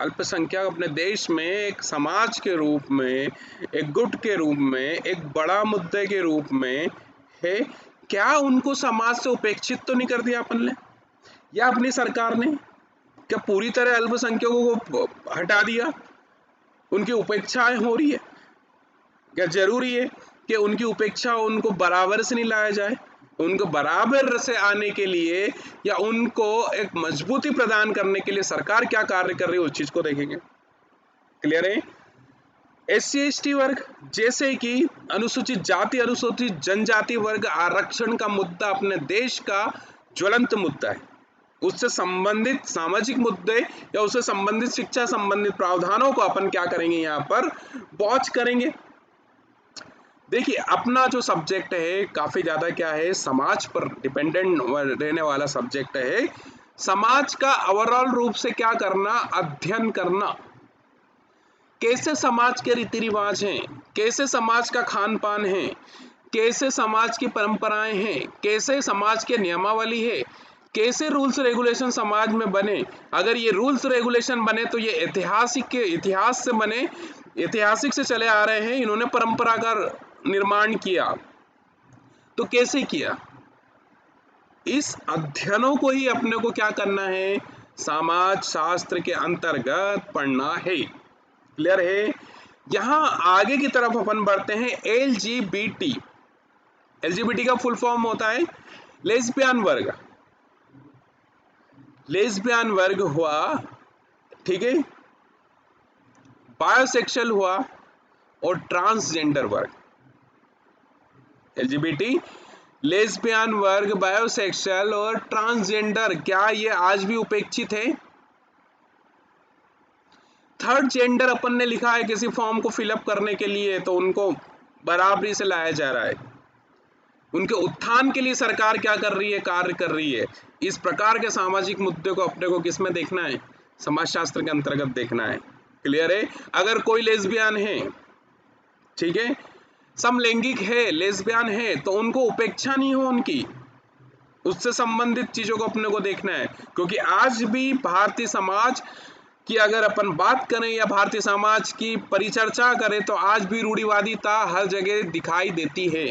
अल्पसंख्यक अपने देश में एक समाज के रूप में, एक गुट के रूप में, एक बड़ा मुद्दे के रूप में है। क्या उनको समाज से उपेक्षित तो नहीं कर दिया अपन ने, या अपनी सरकार ने? क्या पूरी तरह अल्पसंख्यकों को हटा दिया? उनकी उपेक्षाएं हो रही है? क्या जरूरी है कि उनकी उपेक्षा, उनको बराबर से नहीं लाया जाए? उनको बराबर से आने के लिए या उनको एक मजबूती प्रदान करने के लिए सरकार क्या कार्य कर रही है, उस चीज को देखेंगे। क्लियर है? SC/ST वर्ग, जैसे कि अनुसूचित जाति, अनुसूचित जनजाति वर्ग आरक्षण का मुद्दा अपने देश का ज्वलंत मुद्दा है। उससे संबंधित सामाजिक मुद्दे या उससे संबंधित शिक्षा संबंधित प्रावधानों को अपन क्या करेंगे, यहाँ पर वॉच करेंगे। देखिए, अपना जो सब्जेक्ट है काफी ज्यादा क्या है, समाज पर डिपेंडेंट रहने वाला सब्जेक्ट है। समाज का ओवरऑल रूप से क्या करना, अध्ययन करना। कैसे समाज के रीति रिवाज हैं, कैसे समाज का खान पान है, कैसे समाज की परंपराएं हैं, कैसे समाज के नियमावली है, कैसे रूल्स रेगुलेशन समाज में बने। अगर ये रूल्स रेगुलेशन बने तो ये इतिहास से बने, ऐतिहासिक से चले आ रहे हैं, इन्होंने परंपरा का निर्माण किया, तो कैसे किया? इस अध्ययनों को ही अपने को क्या करना है, समाज शास्त्र के अंतर्गत पढ़ना है। क्लियर है? यहां आगे की तरफ अपन बढ़ते हैं। LGBT, LGBT का फुल फॉर्म होता है लेस्बियन वर्ग। लेस्बियन वर्ग हुआ, ठीक है, बायोसेक्सुअल हुआ और ट्रांसजेंडर वर्ग। LGBT, लेस्बियन वर्ग, बायोसेक्सुअल और ट्रांसजेंडर, क्या ये आज भी उपेक्षित है? थर्ड जेंडर अपन ने लिखा है किसी फॉर्म को फिलअप करने के लिए, तो उनको बराबरी से लाया जा रहा है। उनके उत्थान के लिए सरकार क्या कर रही है, कार्य कर रही है। इस प्रकार के सामाजिक मुद्दे को अपने को किसमें देखना है, समाजशास्त्र के अंतर्गत देखना है। क्लियर है? अगर कोई लेस्बियन है, ठीक है, समलैंगिक है, लेस्बियन है, तो उनको उपेक्षा नहीं हो उनकी, उससे संबंधित चीजों को अपने को देखना है। क्योंकि आज भी भारतीय समाज की अगर अपन बात करें या भारतीय समाज की परिचर्चा करें तो आज भी रूढ़िवादिता हर जगह दिखाई देती है।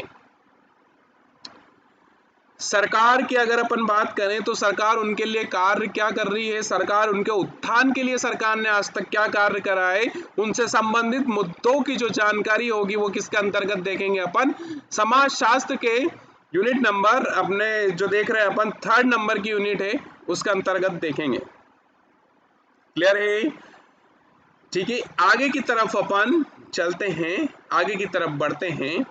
सरकार की अगर अपन बात करें तो सरकार उनके लिए कार्य क्या कर रही है, सरकार उनके उत्थान के लिए सरकार ने आज तक क्या कार्य करा है, उनसे संबंधित मुद्दों की जो जानकारी होगी वो किसके अंतर्गत देखेंगे अपन, समाजशास्त्र के यूनिट नंबर अपने जो देख रहे हैं अपन, 3rd नंबर की यूनिट है, उसके अंतर्गत देखेंगे। क्लियर है? ठीक है, आगे की तरफ अपन चलते हैं, आगे की तरफ बढ़ते हैं।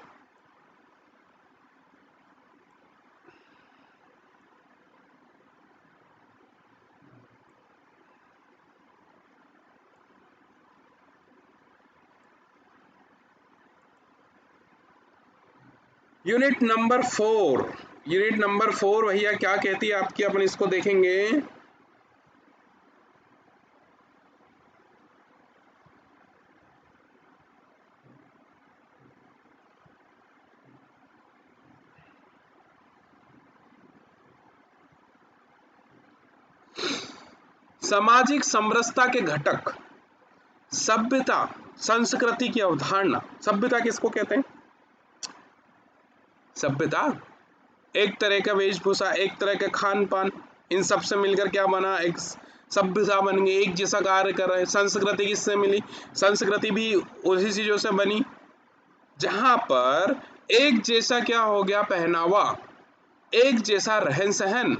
यूनिट नंबर 4, यूनिट नंबर 4 भैया क्या कहती है आपकी, अपन इसको देखेंगे। सामाजिक समरसता के घटक, सभ्यता संस्कृति की अवधारणा। सभ्यता किसको कहते हैं? सभ्यता एक तरह का वेशभूषा, एक तरह का खान पान, इन सब से मिलकर क्या बना, एक सभ्यता बन गई, एक जैसा कार्य कर रहे हैं। संस्कृति किससे मिली? संस्कृति भी उसी चीजों से बनी जहां पर एक जैसा क्या हो गया, पहनावा, एक जैसा रहन सहन,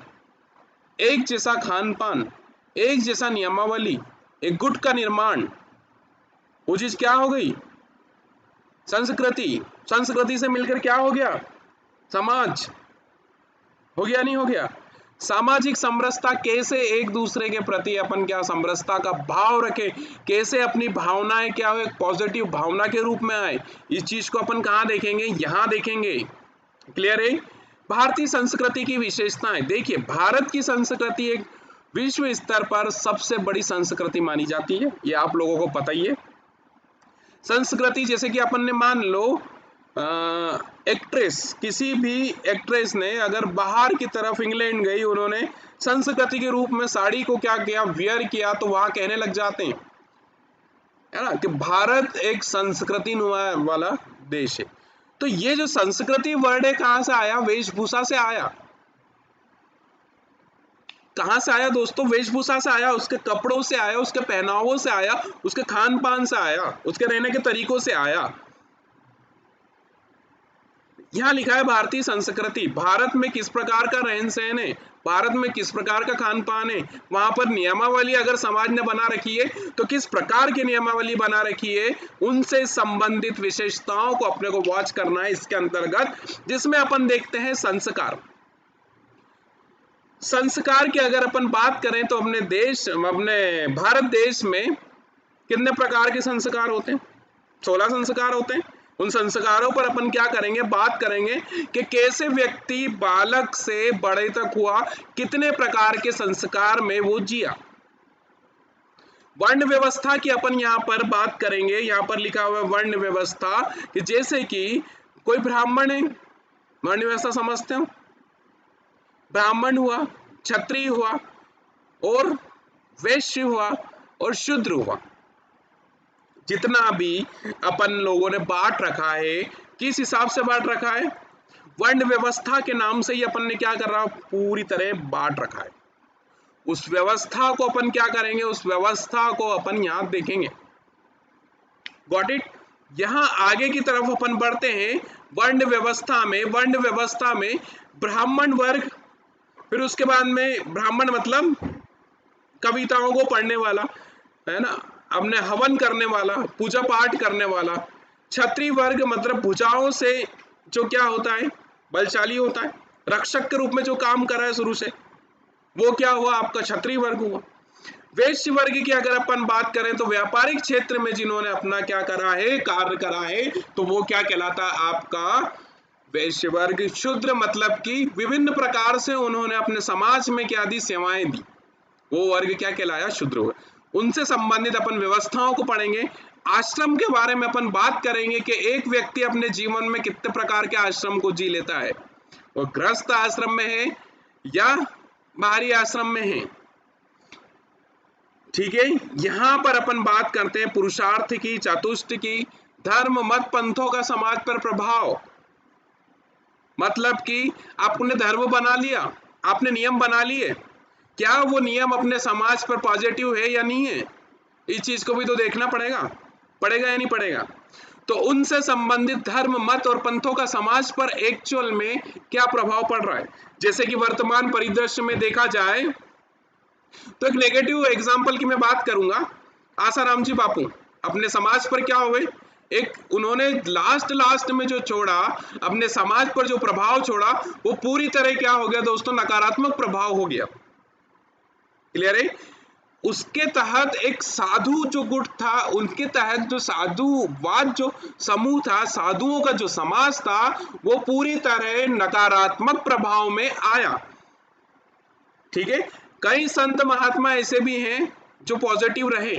एक जैसा खान पान, एक जैसा नियमावली, एक गुट का निर्माण, वो चीज क्या हो गई, संस्कृति। संस्कृति से मिलकर क्या हो गया, समाज। हो गया नहीं हो गया? सामाजिक समरसता, कैसे एक दूसरे के प्रति अपन क्या समरसता का भाव रखे, कैसे अपनी भावनाएं क्या हो, एक पॉजिटिव भावना के रूप में आए, इस चीज को अपन कहाँ देखेंगे, यहाँ देखेंगे। क्लियर है? भारतीय संस्कृति की विशेषताएं देखिए, भारत की संस्कृति एक विश्व स्तर पर सबसे बड़ी संस्कृति मानी जाती है, ये आप लोगों को पता ही है। संस्कृति जैसे कि अपन ने मान लो एक्ट्रेस, किसी भी एक्ट्रेस ने अगर बाहर की तरफ इंग्लैंड गई, उन्होंने संस्कृति के रूप में साड़ी को क्या किया, वियर किया, तो वहां कहने लग जाते हैं, है ना, कि भारत एक संस्कृति वाला देश है। तो ये जो संस्कृति वर्ड है कहां से आया? वेशभूषा से आया। कहां से आया दोस्तों? वेशभूषा से आया, उसके कपड़ों से आया, उसके पहनावों से आया, उसके खान पान से आया, उसके रहने के तरीकों से आया। यहां लिखा है भारतीय संस्कृति, भारत में किस प्रकार का रहन सहन है, भारत में किस प्रकार का खान पान है, वहां पर नियमावली अगर समाज ने बना रखी है तो किस प्रकार की नियमावली बना रखी है, उनसे संबंधित विशेषताओं को अपने को वॉच करना है इसके अंतर्गत, जिसमें अपन देखते हैं संस्कार। संस्कार की अगर अपन बात करें तो अपने भारत देश में कितने प्रकार के संस्कार होते हैं? 16 संस्कार होते हैं। उन संस्कारों पर अपन क्या करेंगे, बात करेंगे कि कैसे व्यक्ति बालक से बड़े तक हुआ, कितने प्रकार के संस्कार में वो जिया। वर्ण व्यवस्था की अपन यहाँ पर बात करेंगे। यहाँ पर लिखा हुआ है वर्ण व्यवस्था, कि जैसे कि कोई ब्राह्मण है, वर्ण व्यवस्था समझते हो, ब्राह्मण हुआ, क्षत्रिय हुआ और वैश्य हुआ और शूद्र हुआ। जितना भी अपन लोगों ने बांट रखा है, किस हिसाब से बांट रखा है? वर्ण व्यवस्था के नाम से ही अपन ने क्या कर रहा, पूरी तरह बांट रखा है। उस व्यवस्था को अपन क्या करेंगे, उस व्यवस्था को अपन यहां देखेंगे। Got it? यहां आगे की तरफ अपन बढ़ते हैं। वर्ण व्यवस्था में ब्राह्मण वर्ग, फिर उसके बाद में ब्राह्मण मतलब कविताओं को पढ़ने वाला, है ना, अपने हवन करने वाला, पूजा पाठ करने वाला। क्षत्रिय वर्ग मतलब भुजाओं से जो क्या होता है, बलशाली होता है, रक्षक के रूप में जो काम कर रहा है शुरू से, वो क्या हुआ, आपका क्षत्रिय वर्ग हुआ। वैश्य वर्ग की अगर अपन बात करें तो व्यापारिक क्षेत्र में जिन्होंने अपना क्या करा है, कार्य करा है, तो वो क्या कहलाता है, आपका वैश्य वर्ग। शूद्र मतलब कि विभिन्न प्रकार से उन्होंने अपने समाज में क्या दी, सेवाएं दी, वो वर्ग क्या कहलाया, शूद्र हुआ। उनसे संबंधित अपन व्यवस्थाओं को पढ़ेंगे। आश्रम के बारे में अपन बात करेंगे कि एक व्यक्ति अपने जीवन में कितने प्रकार के आश्रम को जी लेता है, वो गृहस्थ आश्रम में है या बाहरी आश्रम में है। ठीक है, यहां पर अपन बात करते हैं पुरुषार्थ की, चतुष्ट की, धर्म मत पंथों का समाज पर प्रभाव। मतलब कि आपने धर्म बना लिया, आपने नियम बना लिए, क्या वो नियम अपने समाज पर पॉजिटिव है या नहीं है, इस चीज को भी तो देखना पड़ेगा या नहीं पड़ेगा। तो उनसे संबंधित धर्म मत और पंथों का समाज पर एक्चुअल में क्या प्रभाव पड़ रहा है। जैसे कि वर्तमान परिदृश्य में देखा जाए तो एक नेगेटिव एग्जांपल की मैं बात करूंगा। आसाराम जी बापू अपने समाज पर क्या हुए, एक उन्होंने लास्ट में जो छोड़ा, अपने समाज पर जो प्रभाव छोड़ा, वो पूरी तरह क्या हो गया दोस्तों, नकारात्मक प्रभाव हो गया। क्लियर है? उसके तहत एक साधु जो गुट था, उनके तहत जो साधुवाद जो समूह था, साधुओं का जो समाज था, वो पूरी तरह नकारात्मक प्रभाव में आया। ठीक है, कई संत महात्मा ऐसे भी हैं जो पॉजिटिव रहे।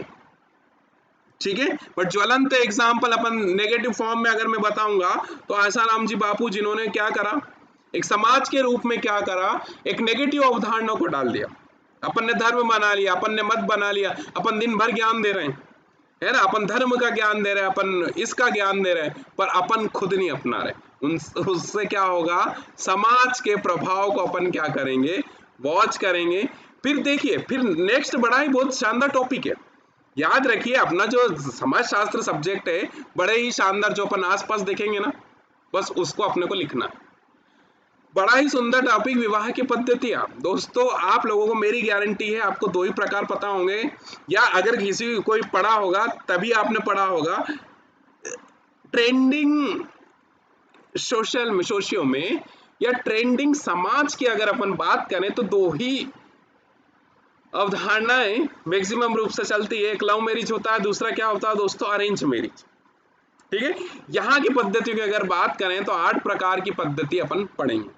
ठीक है, बट ज्वलंत एग्जाम्पल अपन नेगेटिव फॉर्म में अगर मैं बताऊंगा तो आसाराम जी बापू, जिन्होंने क्या करा, एक समाज के रूप में क्या करा, एक नेगेटिव अवधारणा को डाल दिया। अपन ने धर्म बना लिया, अपन ने मत बना लिया, अपन दिन भर ज्ञान दे रहे हैं, है ना, अपन धर्म का ज्ञान दे रहे हैं, अपन इसका ज्ञान दे रहे हैं, पर अपन खुद नहीं अपना रहे। उससे क्या होगा, समाज के प्रभाव को अपन क्या करेंगे, वॉच करेंगे। फिर देखिए, फिर नेक्स्ट बड़ा ही बहुत शानदार टॉपिक है, याद रखिए, अपना जो समाज शास्त्र सब्जेक्ट है बड़े ही शानदार, जो अपन आसपास देखेंगे ना, बस उसको अपने को लिखना है। बड़ा ही सुंदर टॉपिक, विवाह की पद्धतियां। दोस्तों आप लोगों को मेरी गारंटी है, आपको दो ही प्रकार पता होंगे, या अगर किसी कोई पढ़ा होगा तभी आपने पढ़ा होगा। ट्रेंडिंग सोशियो में या ट्रेंडिंग समाज की अगर अपन बात करें तो दो ही अवधारणाएं मैक्सिमम रूप से चलती है। एक लव मैरिज होता है, दूसरा क्या होता है दोस्तों, अरेंज मैरिज। ठीक है, यहाँ की पद्धति की अगर बात करें तो 8 प्रकार की पद्धति अपन पढ़ेंगे।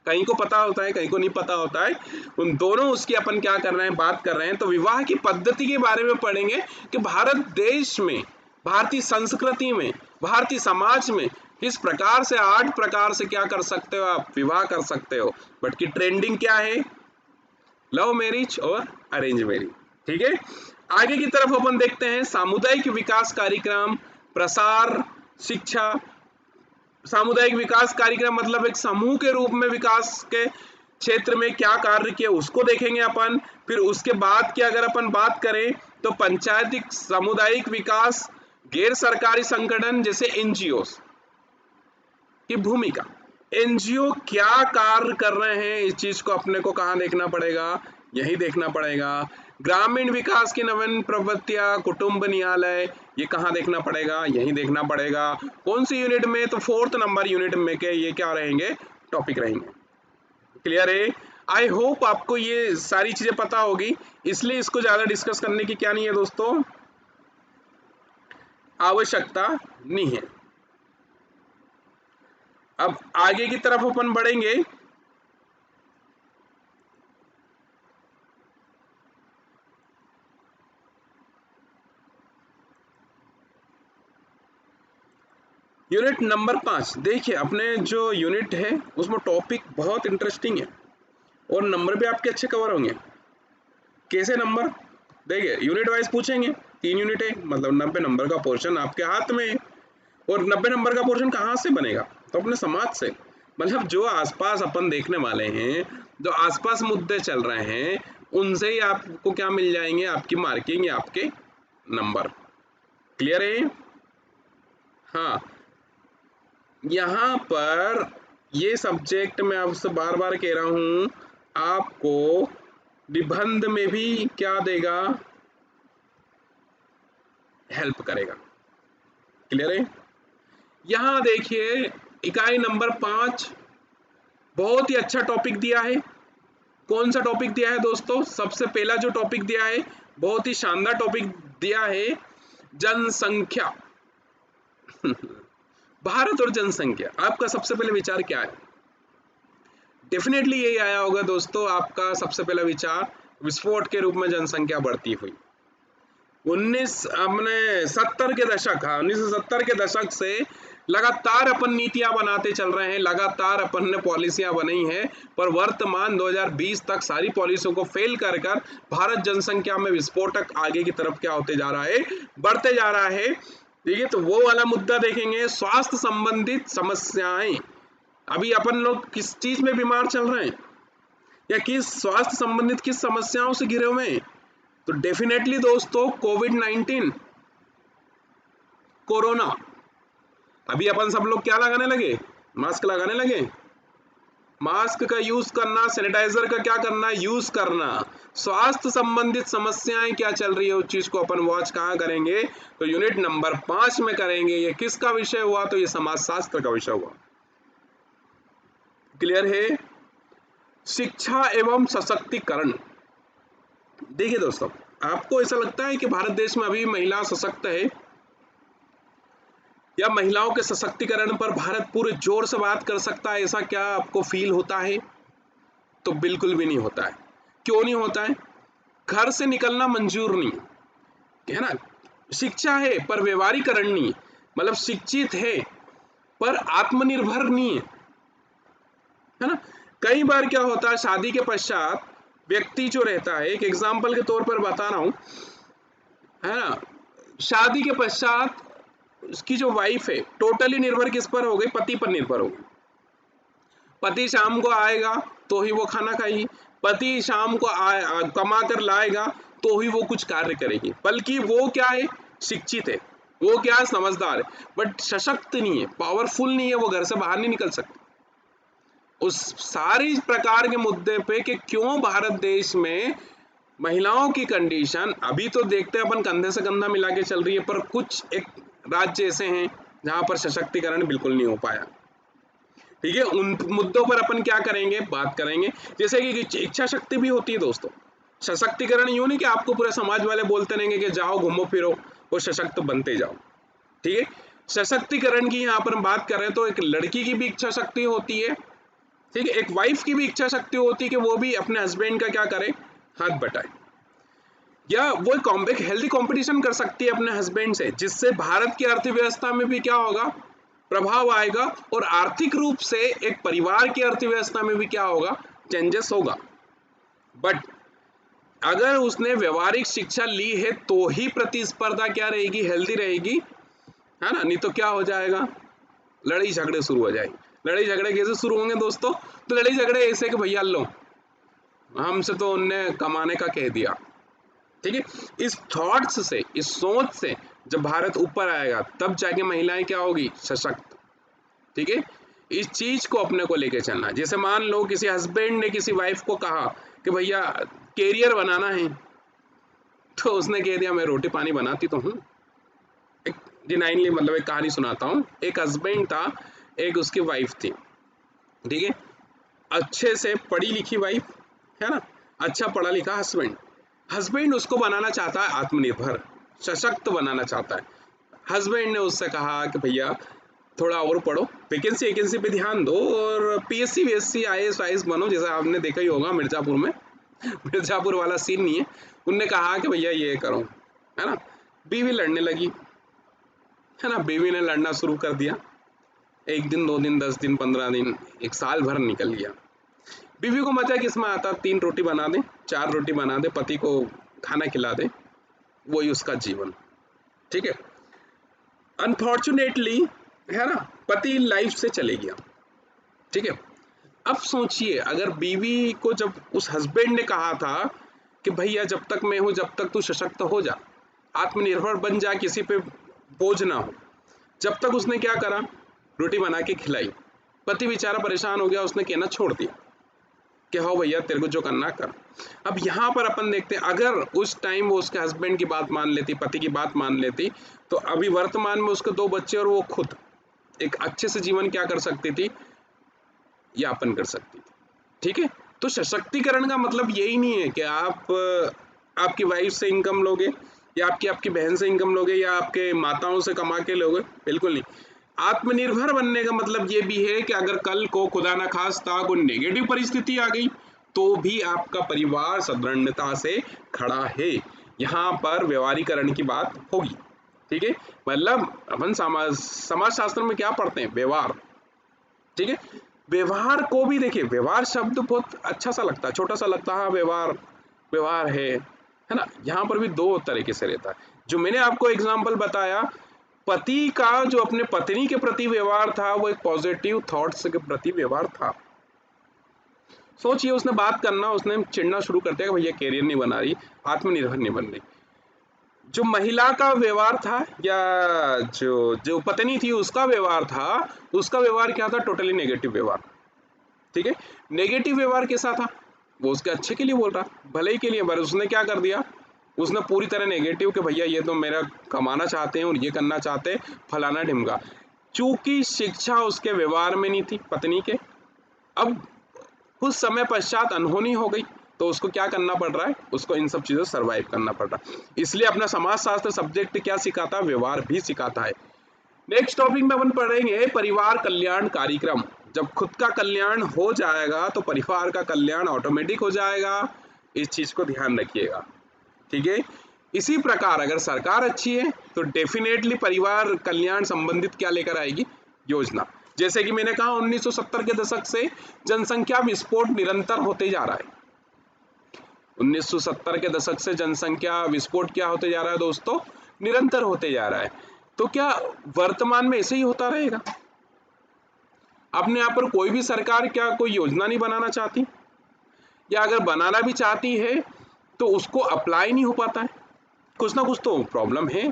कहीं को पता होता है, कहीं को नहीं पता होता है, उन दोनों उसकी अपन क्या कर रहे हैं, बात कर रहे हैं। तो विवाह की पद्धति के बारे में पढ़ेंगे कि भारत देश में भारतीय संस्कृति में, भारतीय समाज में किस प्रकार से 8 प्रकार से क्या कर सकते हो आप, विवाह कर सकते हो। बट की ट्रेंडिंग क्या है, लव मैरिज और अरेंज मैरिज। ठीक है, आगे की तरफ अपन देखते हैं सामुदायिक विकास कार्यक्रम, प्रसार, शिक्षा। सामुदायिक विकास कार्यक्रम मतलब एक समूह के रूप में विकास के क्षेत्र में क्या कार्य किए उसको देखेंगे अपन। फिर उसके बाद की अगर अपन बात करें तो पंचायती सामुदायिक विकास, गैर सरकारी संगठन जैसे एनजीओ की भूमिका, एनजीओ क्या कार्य कर रहे हैं, इस चीज को अपने को कहाँ देखना पड़ेगा, यही देखना पड़ेगा। ग्रामीण विकास की नवीन प्रवृत्तियां, कुटुंब न्यायालय, ये कहाँ देखना पड़ेगा, यही देखना पड़ेगा। कौन सी यूनिट में, तो 4th नंबर यूनिट में के ये क्या रहेंगे, टॉपिक रहेंगे। क्लियर है, आई होप आपको ये सारी चीजें पता होगी, इसलिए इसको ज्यादा डिस्कस करने की क्या नहीं है दोस्तों, आवश्यकता नहीं है। अब आगे की तरफ अपन बढ़ेंगे। यूनिट नंबर 5 देखिए, अपने जो यूनिट है उसमें टॉपिक बहुत इंटरेस्टिंग है और नंबर भी आपके अच्छे कवर होंगे। कैसे नंबर, देखिए यूनिट वाइज पूछेंगे, 3 यूनिट है मतलब 90 नंबर का पोर्शन आपके हाथ में है। और 90 नंबर का पोर्शन कहाँ से बनेगा, तो अपने समाज से, मतलब जो आसपास अपन देखने वाले हैं, जो आसपास मुद्दे चल रहे हैं, उनसे ही आपको क्या मिल जाएंगे, आपकी मार्किंग या आपके नंबर। क्लियर है, हाँ। यहाँ पर ये सब्जेक्ट मैं आपसे बार बार कह रहा हूँ, आपको निबंध में भी क्या देगा, हेल्प करेगा। क्लियर है, यहाँ देखिए इकाई नंबर 5 बहुत ही अच्छा टॉपिक दिया है। कौन सा टॉपिक दिया है दोस्तों, सबसे पहला जो टॉपिक दिया है, बहुत ही शानदार टॉपिक दिया है, जनसंख्या। भारत और जनसंख्या, आपका सबसे पहले विचार क्या है, डेफिनेटली यही आया होगा दोस्तों, आपका सबसे पहला विचार विस्फोट के रूप में जनसंख्या बढ़ती हुई। 1970 के दशक, हाँ 1970 के दशक से लगातार अपन नीतियां बनाते चल रहे हैं, लगातार अपन ने पॉलिसियां बनाई हैं, पर वर्तमान 2020 तक सारी पॉलिसियों को फेल कर कर भारत जनसंख्या में विस्फोटक आगे की तरफ क्या होते जा रहा है, बढ़ते जा रहा है। ठीक है, तो वो वाला मुद्दा देखेंगे, स्वास्थ्य संबंधित समस्याएं। अभी अपन लोग किस चीज में बीमार चल रहे हैं, या किस स्वास्थ्य संबंधित किस समस्याओं से घिरे हुए हैं, तो डेफिनेटली दोस्तों कोविड-19, कोरोना। अभी अपन सब लोग क्या लगाने लगे, मास्क लगाने लगे, मास्क का यूज करना, सैनिटाइजर का क्या करना, यूज करना। स्वास्थ्य संबंधित समस्याएं क्या चल रही है उस चीज को अपन वॉच कहाँ करेंगे, तो यूनिट नंबर 5 में करेंगे। ये किसका विषय हुआ, तो ये समाजशास्त्र का विषय हुआ। क्लियर है, शिक्षा एवं सशक्तिकरण। देखिए दोस्तों, आपको ऐसा लगता है कि भारत देश में अभी महिला सशक्त है, या महिलाओं के सशक्तिकरण पर भारत पूरे जोर से बात कर सकता है, ऐसा क्या आपको फील होता है, तो बिल्कुल भी नहीं होता है। क्यों नहीं होता है, घर से निकलना मंजूर नहीं है ना, शिक्षा है पर व्यवहारीकरण नहीं, मतलब शिक्षित है पर आत्मनिर्भर नहीं है ना। कई बार क्या होता है, शादी के पश्चात व्यक्ति जो रहता है, एक एग्जाम्पल के तौर पर बता रहा हूं, है ना, शादी के पश्चात उसकी जो वाइफ है टोटली निर्भर किस पर हो गई, पति पर निर्भर हो गई। पति शाम को आएगा तो ही वो खाना खाएगी, पति शाम को कमा कर लाएगा तो ही वो कुछ कार्य करेगी, बल्कि वो क्या है, शिक्षित है, वो क्या है, समझदार है, बट सशक्त नहीं है, पावरफुल नहीं है, वो घर से बाहर नहीं निकल सकती। उस सारी प्रकार के मुद्दे पे कि क्यों भारत देश में महिलाओं की कंडीशन, अभी तो देखते हैं अपन कंधे से कंधा मिला के चल रही है, पर कुछ एक राज्य ऐसे हैं जहां पर सशक्तिकरण बिल्कुल नहीं हो पाया। ठीक है, उन मुद्दों पर अपन क्या करेंगे, बात करेंगे। जैसे कि इच्छा शक्ति भी होती है दोस्तों, सशक्तिकरण यूं नहीं कि आपको पूरे समाज वाले बोलते रहेंगे कि जाओ घूमो फिरो और सशक्त बनते जाओ। ठीक है, सशक्तिकरण की यहाँ पर हम बात कर रहे हैं, तो एक लड़की की भी इच्छा शक्ति होती है, ठीक है, एक वाइफ की भी इच्छा शक्ति होती है कि वो भी अपने हस्बैंड का क्या करे, हाथ बटाए। या वो एक हेल्दी कंपटीशन कर सकती है अपने हस्बैंड से, जिससे भारत की अर्थव्यवस्था में भी क्या होगा, प्रभाव आएगा, और आर्थिक रूप से एक परिवार की अर्थव्यवस्था में भी क्या होगा, चेंजेस होगा। बट अगर उसने व्यवहारिक शिक्षा ली है तो ही प्रतिस्पर्धा क्या रहेगी, हेल्दी रहेगी, है ना, नहीं तो क्या हो जाएगा, लड़ाई झगड़े शुरू हो जाएंगे। लड़ाई झगड़े कैसे शुरू होंगे दोस्तों, तो लड़ाई झगड़े ऐसे कि भैया लो हमसे तो उनने कमाने का कह दिया, ठीक है। इस थॉट्स से, इस सोच से जब भारत ऊपर आएगा तब जाके महिलाएं क्या होगी, सशक्त, ठीक है। इस चीज को अपने को लेके चलना। जैसे मान लो किसी हस्बैंड ने किसी वाइफ को कहा कि भैया कैरियर बनाना है, तो उसने कह दिया मैं रोटी पानी बनाती तो हूँ। एक जेन्युइनली मतलब एक कहानी सुनाता हूँ। एक हस्बैंड था, एक उसकी वाइफ थी, ठीक है। अच्छे से पढ़ी लिखी वाइफ, है ना, अच्छा पढ़ा लिखा हस्बैंड। हस्बैंड उसको बनाना चाहता है आत्मनिर्भर, सशक्त बनाना चाहता है। हस्बैंड ने उससे कहा कि भैया थोड़ा और पढ़ो, वैकेंसी वैकेंसी पे ध्यान दो, और पीएससी वीएससी आईएएस वाईएएस बनो, जैसा आपने देखा ही होगा मिर्जापुर में। मिर्जापुर वाला सीन नहीं है। उनने कहा कि भैया ये करो, है ना। बीवी लड़ने लगी, है ना, बीवी ने लड़ना शुरू कर दिया। एक दिन, 2 दिन, 10 दिन, 15 दिन, एक साल भर निकल गया। बीवी को मजा किस में आता, 3 रोटी बना दे, 4 रोटी बना दे, पति को खाना खिला दे, वही उसका जीवन, ठीक है। अनफॉर्चुनेटली, है ना, पति लाइफ से चले गया, ठीक है। अब सोचिए अगर बीवी को जब उस हस्बैंड ने कहा था कि भैया जब तक मैं हूं जब तक तू सशक्त हो जा, आत्मनिर्भर बन जा, किसी पे बोझ ना हो, जब तक उसने क्या करा, रोटी बना के खिलाई। पति बेचारा परेशान हो गया, उसने कहना छोड़ दिया कि हाँ भैया तेरे को जो करना कर। अब यहाँ पर अपन देखते हैं, अगर उस टाइम वो उसके हस्बैंड की बात मान लेती, पति की बात मान लेती, तो अभी वर्तमान में उसके 2 बच्चे और वो खुद एक अच्छे से जीवन क्या कर सकती थी, यापन कर सकती थी, ठीक है। तो सशक्तिकरण का मतलब यही नहीं है कि आप आपकी वाइफ से इनकम लोगे, या आपकी आपकी बहन से इनकम लोगे, या आपके माताओं से कमा के लोगे, बिल्कुल नहीं। आत्मनिर्भर बनने का मतलब ये भी है कि अगर कल को खुदा ना खास्ता कोई नेगेटिव परिस्थिति आ गई तो भी आपका परिवार सदृढ़ता से खड़ा है। यहाँ पर व्यवहारीकरण की बात होगी, ठीक है। मतलब अपन समाज शास्त्र में क्या पढ़ते हैं, व्यवहार, ठीक है। व्यवहार को भी देखिए, व्यवहार शब्द बहुत अच्छा सा लगता है, छोटा सा लगता है, व्यवहार व्यवहार है ना। यहाँ पर भी 2 तरीके से रहता है। जो मैंने आपको एग्जाम्पल बताया, पति का जो अपने पत्नी के प्रति व्यवहार था वो एक पॉजिटिव थॉट्स के प्रति व्यवहार था। सोचिए उसने बात करना, उसने चिढ़ना शुरू कर दिया कि भैया कैरियर नहीं बना रही, आत्मनिर्भर नहीं बन रही। जो महिला का व्यवहार था, या जो जो पत्नी थी उसका व्यवहार था, उसका व्यवहार क्या था, टोटली नेगेटिव व्यवहार, ठीक है। नेगेटिव व्यवहार कैसा था, वो उसके अच्छे के लिए बोल रहा, भले ही के लिए, पर उसने क्या कर दिया, उसने पूरी तरह नेगेटिव कि भैया ये तो मेरा कमाना चाहते हैं और ये करना चाहते हैं, फलाना ढिमका। चूंकि शिक्षा उसके व्यवहार में नहीं थी पत्नी के, अब कुछ समय पश्चात अनहोनी हो गई, तो उसको क्या करना पड़ रहा है, उसको इन सब चीज़ों से सर्वाइव करना पड़ रहा है। इसलिए अपना समाजशास्त्र सब्जेक्ट क्या सिखाता है, व्यवहार भी सिखाता है। नेक्स्ट टॉपिक में अपन पढ़ेंगे परिवार कल्याण कार्यक्रम। जब खुद का कल्याण हो जाएगा तो परिवार का कल्याण ऑटोमेटिक हो जाएगा, इस चीज को ध्यान रखिएगा, ठीक है। इसी प्रकार अगर सरकार अच्छी है तो डेफिनेटली परिवार कल्याण संबंधित क्या लेकर आएगी, योजना। जैसे कि मैंने कहा 1970 के दशक से जनसंख्या विस्फोट निरंतर होते जा रहा है। 1970 के दशक से जनसंख्या विस्फोट क्या होते जा रहा है दोस्तों, निरंतर होते जा रहा है। तो क्या वर्तमान में ऐसे ही होता रहेगा, अपने यहाँ पर कोई भी सरकार क्या कोई योजना नहीं बनाना चाहती, या अगर बनाना भी चाहती है तो उसको अप्लाई नहीं हो पाता है, कुछ ना कुछ तो प्रॉब्लम है।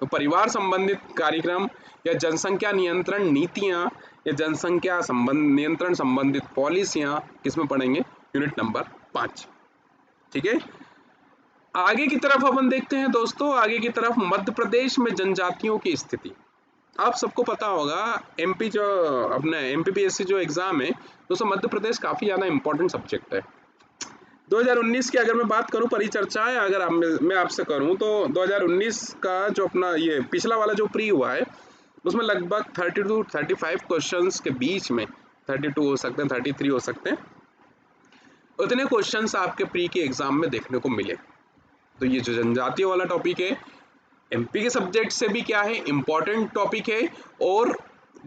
तो परिवार संबंधित कार्यक्रम या जनसंख्या नियंत्रण नीतियां या जनसंख्या संबंध नियंत्रण संबंधित पॉलिसियां किसमें पढ़ेंगे, यूनिट नंबर 5, ठीक है। आगे की तरफ अपन देखते हैं दोस्तों, आगे की तरफ मध्य प्रदेश में जनजातियों की स्थिति। आप सबको पता होगा एमपी जो अपना एमपीपीएससी जो एग्जाम है दोस्तों, मध्य प्रदेश काफी ज्यादा इंपॉर्टेंट सब्जेक्ट है। 2019 की अगर मैं बात करूं परिचर्चाएं, अगर मैं आपसे करूं तो 2019 का जो अपना ये पिछला वाला जो प्री हुआ है उसमें लगभग 30 to 35 क्वेश्चंस के बीच में, 32 हो सकते हैं, 33 हो सकते हैं, उतने क्वेश्चंस आपके प्री के एग्जाम में देखने को मिले। तो ये जो जनजातीय वाला टॉपिक है एमपी के सब्जेक्ट से भी क्या है, इम्पोर्टेंट टॉपिक है। और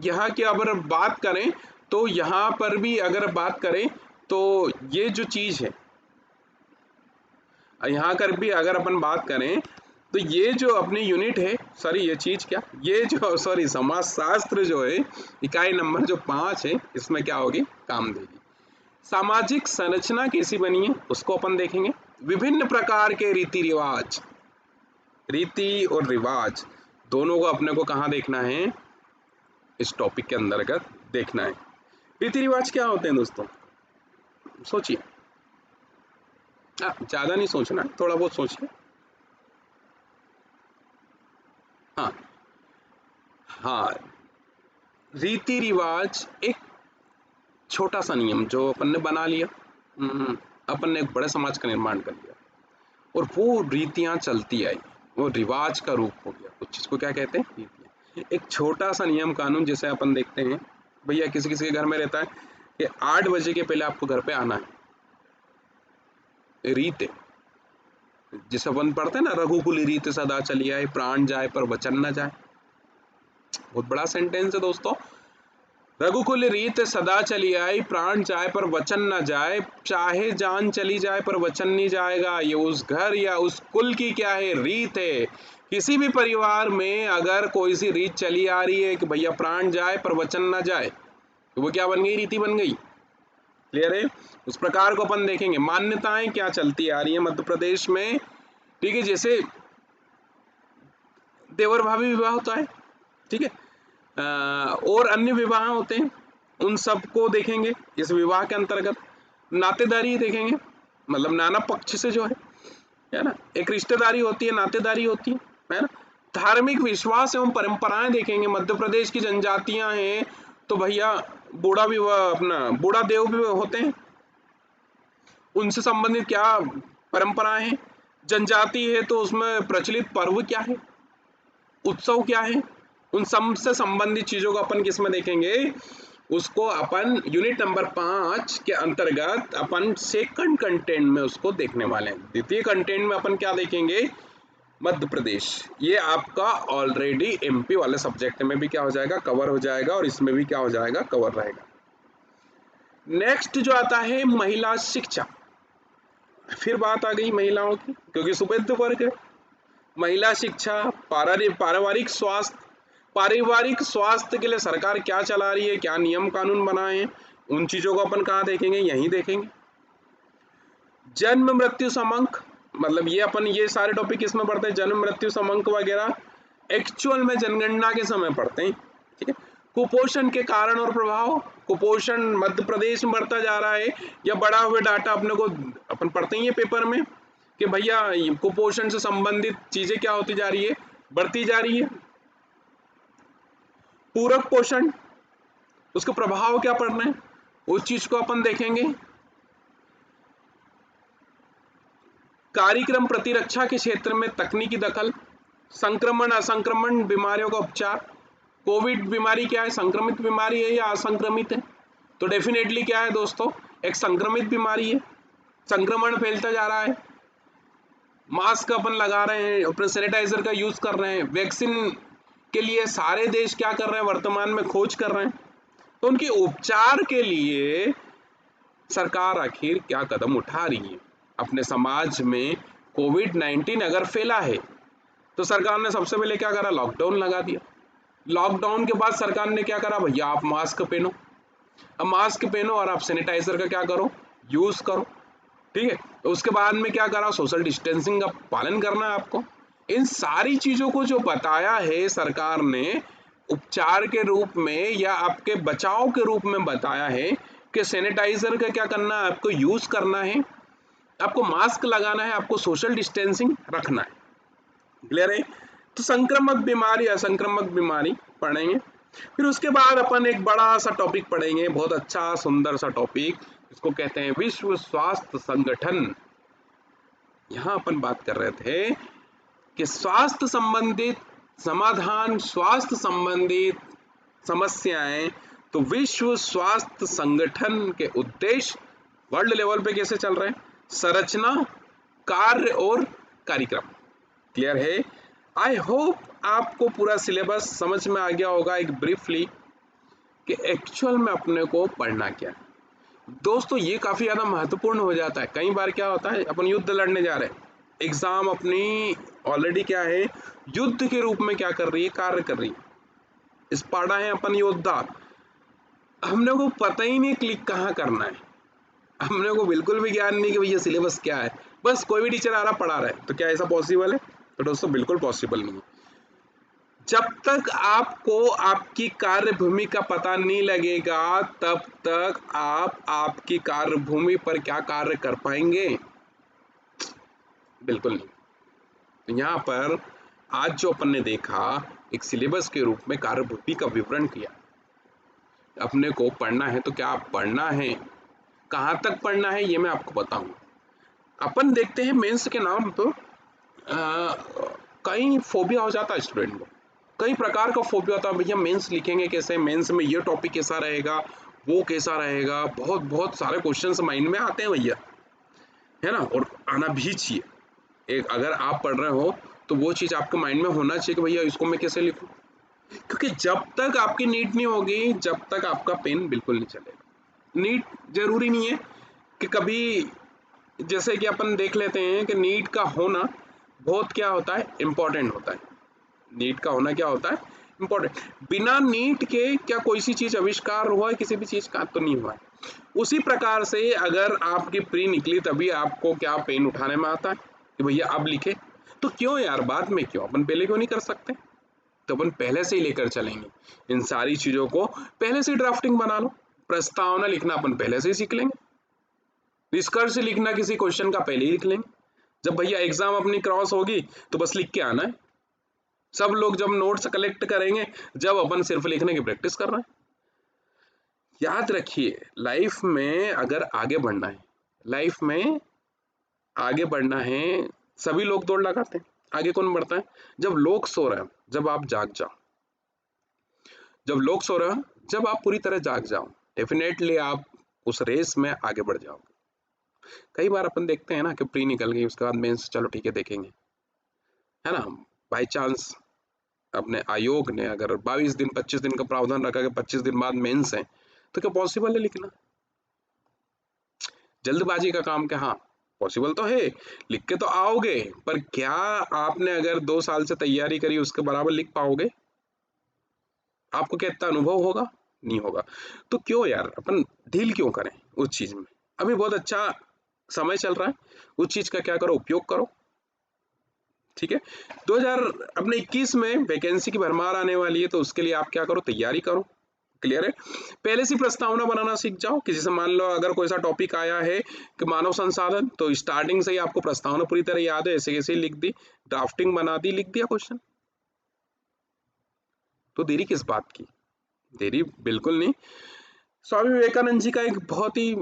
यहाँ की अगर बात करें तो यहाँ पर भी अगर बात करें तो ये जो चीज़ है, यहाँ कर भी अगर अपन बात करें तो ये जो अपनी यूनिट है, सॉरी ये चीज़ क्या, ये जो सॉरी समाजशास्त्र जो है इकाई नंबर जो 5 है, इसमें क्या होगी, काम देगी। सामाजिक संरचना कैसी बनी है उसको अपन देखेंगे। विभिन्न प्रकार के रीति रिवाज, रीति और रिवाज दोनों को अपने को कहाँ देखना है, इस टॉपिक के अंतर्गत देखना है। रीति रिवाज क्या होते हैं दोस्तों, सोचिए, ज्यादा नहीं सोचना, थोड़ा बहुत सोचिए। हाँ हाँ, रीति रिवाज एक छोटा सा नियम जो अपन ने बना लिया, अपन ने एक बड़े समाज का निर्माण कर लिया और वो रीतियां चलती आई, वो रिवाज का रूप हो गया। कुछ चीज को क्या कहते हैं, रीतियां। एक छोटा सा नियम कानून जैसे अपन देखते हैं, भैया किसी किसी के घर में रहता है कि 8 बजे के पहले आपको घर पे आना है, रीत है। जिसे अपन पढ़ते हैं ना, रघुकुल रीत सदा चली आए, प्राण जाए पर वचन न जाए। बहुत बड़ा सेंटेंस है दोस्तों। रघुकुल रीत सदा चली आई, प्राण जाए पर वचन न जाए, चाहे जान चली जाए पर वचन नहीं जाएगा। ये उस घर या उस कुल की क्या है, रीत है। किसी भी परिवार में अगर कोई सी रीत चली आ रही है कि भैया प्राण जाए पर वचन न जाए, तो वो क्या बन गई, रीति बन गई। क्लियर है। उस प्रकार को अपन देखेंगे। मान्यताएं क्या चलती आ रही है मध्य प्रदेश में, ठीक है, जैसे देवर भाभी विवाह होता है, ठीक है, और अन्य विवाह होते हैं, उन सबको देखेंगे इस विवाह के अंतर्गत। नातेदारी देखेंगे, मतलब नाना पक्ष से जो है ना, एक रिश्तेदारी होती है, नातेदारी होती है ना। धार्मिक विश्वास एवं परंपराएं देखेंगे। मध्य प्रदेश की जनजातियां हैं तो भैया बूढ़ा विवाह, अपना बूढ़ा देव भी होते हैं, उनसे संबंधित क्या परंपराएं हैं। जनजाति है तो उसमें प्रचलित पर्व क्या है, उत्सव क्या है, उन सब से संबंधित चीजों को अपन किसमें देखेंगे, उसको अपन यूनिट नंबर 5 के अंतर्गत अपन सेकंड कंटेंट में उसको देखने वाले हैं। द्वितीय कंटेंट में अपन क्या देखेंगे, मध्य प्रदेश। ये आपका ऑलरेडी एमपी वाले सब्जेक्ट में भी क्या हो जाएगा, कवर हो जाएगा, और इसमें भी क्या हो जाएगा, कवर रहेगा। नेक्स्ट जो आता है महिला शिक्षा। फिर बात आ गई महिलाओं की, क्योंकि सुपेद्य वर्ग है। महिला शिक्षा, पारिवारिक स्वास्थ्य के लिए सरकार क्या चला रही है, क्या नियम कानून बनाए हैं, उन चीजों को अपन कहाँ देखेंगे, यहीं देखेंगे। जन्म मृत्यु समांक, मतलब ये अपन ये सारे टॉपिक इसमें पढ़ते हैं, जन्म मृत्यु समांक वगैरह एक्चुअल में जनगणना के समय पढ़ते हैं, ठीक है। कुपोषण के कारण और प्रभाव, कुपोषण मध्य प्रदेश में बढ़ता जा रहा है या बढ़ा हुआ डाटा अपने को अपन पढ़ते ही है पेपर में कि भैया कुपोषण से संबंधित चीजें क्या होती जा रही है, बढ़ती जा रही है। पूरक पोषण, उसके प्रभाव क्या पड़ रहे हैं, उस चीज को अपन देखेंगे। कार्यक्रम प्रतिरक्षा के क्षेत्र में तकनीकी दखल, संक्रमण असंक्रमण बीमारियों का उपचार। कोविड बीमारी क्या है, संक्रमित बीमारी है या असंक्रमित है, तो डेफिनेटली क्या है दोस्तों, एक संक्रमित बीमारी है, संक्रमण फैलता जा रहा है। मास्क अपन लगा रहे हैं, अपने सैनिटाइजर का यूज कर रहे हैं, वैक्सीन के लिए सारे देश क्या कर रहे हैं, वर्तमान में खोज कर रहे हैं। तो उनके उपचार के लिए सरकार आखिर क्या कदम उठा रही है। अपने समाज में कोविड-19 अगर फैला है तो सरकार ने सबसे पहले क्या करा, लॉकडाउन लगा दिया। लॉकडाउन के बाद सरकार ने क्या करा, भैया आप मास्क पहनो। अब मास्क पहनो और आप सैनिटाइजर का क्या करो, यूज करो, ठीक है। तो उसके बाद में क्या करा, सोशल डिस्टेंसिंग का पालन करना है आपको। इन सारी चीजों को जो बताया है सरकार ने, उपचार के रूप में या आपके बचाव के रूप में बताया है कि सैनिटाइजर का क्या करना है, आपको यूज करना है, आपको मास्क लगाना है, आपको सोशल डिस्टेंसिंग रखना है। क्लियर है। तो संक्रामक बीमारी, असंक्रामक बीमारी पढ़ेंगे। फिर उसके बाद अपन एक बड़ा सा टॉपिक पढ़ेंगे, बहुत अच्छा सुंदर सा टॉपिक, इसको कहते हैं विश्व स्वास्थ्य संगठन। यहां अपन बात कर रहे थे कि स्वास्थ्य संबंधित समाधान, स्वास्थ्य संबंधित समस्याएं, तो विश्व स्वास्थ्य संगठन के उद्देश्य वर्ल्ड लेवल पे कैसे चल रहे हैं, संरचना, कार्य और कार्यक्रम। क्लियर है? आई होप आपको पूरा सिलेबस समझ में आ गया होगा एक ब्रीफली कि एक्चुअल में अपने को पढ़ना क्या है। दोस्तों ये काफ़ी ज़्यादा महत्वपूर्ण हो जाता है। कई बार क्या होता है, अपन युद्ध लड़ने जा रहे हैं, एग्ज़ाम अपनी ऑलरेडी क्या है, युद्ध के रूप में क्या कर रही है, कार्य कर रही है। स्पार्टा है अपन योद्धा, हमने को पता ही नहीं क्लिक कहाँ करना है, हमने को बिल्कुल भी ज्ञान नहीं कि भैया सिलेबस क्या है, बस कोई भी टीचर आ रहा पढ़ा रहा है। तो क्या ऐसा पॉसिबल है? तो दोस्तों बिल्कुल पॉसिबल नहीं है। जब तक आपको आपकी कार्यभूमि का पता नहीं लगेगा तब तक आप आपकी कार्यभूमि पर क्या कार्य कर पाएंगे? बिल्कुल नहीं। तो यहाँ पर आज जो अपन ने देखा, एक सिलेबस के रूप में कार्यभूमि का विवरण किया। अपने को पढ़ना है तो क्या पढ़ना है, कहाँ तक पढ़ना है, ये मैं आपको बताऊं। अपन देखते हैं मेंस के नाम तो कई फोबिया हो जाता है स्टूडेंट को, कई प्रकार का फोबिया होता है। भैया मेंस लिखेंगे कैसे, मेंस में ये टॉपिक कैसा रहेगा, वो कैसा रहेगा, बहुत बहुत सारे क्वेश्चंस माइंड में आते हैं भैया, है ना। और आना भी चाहिए। एक अगर आप पढ़ रहे हो तो वो चीज़ आपके माइंड में होना चाहिए कि भैया इसको मैं कैसे लिखूं, क्योंकि जब तक आपकी नीट नहीं होगी जब तक आपका पेन बिल्कुल नहीं चलेगा। नीट जरूरी नहीं है कि कभी, जैसे कि अपन देख लेते हैं कि नीट का होना बहुत क्या होता है, इम्पोर्टेंट होता है। नीट का होना क्या होता है, इम्पोर्टेंट। बिना नीट के क्या कोई सी चीज आविष्कार हुआ है, किसी भी चीज का तो नहीं हुआ है। उसी प्रकार से अगर आपकी प्री निकली तभी आपको क्या पेन उठाने में आता है कि भैया अब लिखे, तो क्यों यार बाद में क्यों, अपन पहले क्यों नहीं कर सकते? तो अपन पहले से ही लेकर चलेंगे इन सारी चीजों को, पहले से ड्राफ्टिंग बना लो। प्रस्तावना लिखना अपन पहले से ही सीख लेंगे, निष्कर्ष लिखना किसी क्वेश्चन का पहले ही लिख लेंगे। जब भैया एग्जाम अपनी क्रॉस होगी तो बस लिख के आना है। सब लोग जब नोट्स कलेक्ट करेंगे, जब अपन सिर्फ लिखने की प्रैक्टिस कर रहे हैं। याद रखिए, लाइफ में अगर आगे बढ़ना है, लाइफ में आगे बढ़ना है, सभी लोग दौड़ लगाते हैं, आगे कौन बढ़ता है? जब लोग सो रहे हैं, जब आप जाग जाओ। जब लोग सो रहे हैं, जब आप पूरी तरह जाग जाओ, डेफिनेटली आप उस रेस में आगे बढ़ जाओगे। कई बार अपन देखते हैं ना कि प्री निकल गई, उसके बाद मेंस चलो ठीक है देखेंगे, है ना। बाई चांस अपने आयोग ने अगर 22 दिन 25 दिन का प्रावधान रखा कि 25 दिन बाद मेंस है, तो क्या पॉसिबल है लिखना? जल्दबाजी का काम क्या? हाँ पॉसिबल तो है, लिख के तो आओगे, पर क्या आपने अगर 2 साल से तैयारी करी उसके बराबर लिख पाओगे? आपको क्या इतना अनुभव होगा? नहीं होगा। तो क्यों यार अपन ढील क्यों करें उस चीज में? अभी बहुत अच्छा समय चल रहा है, उस चीज का क्या करो, उपयोग करो। ठीक है, 2021 में वैकेंसी की भरमार आने वाली है, तो उसके लिए आप क्या करो, तैयारी करो। क्लियर है? पहले से प्रस्तावना बनाना सीख जाओ। किसी से मान लो अगर कोई सा टॉपिक आया है कि मानव संसाधन, तो स्टार्टिंग से ही आपको प्रस्तावना पूरी तरह याद है, ऐसे कैसे लिख दी, ड्राफ्टिंग बना दी, लिख दिया क्वेश्चन। तो देरी किस बात की? देरी बिल्कुल नहीं। स्वामी विवेकानंद जी का एक बहुत ही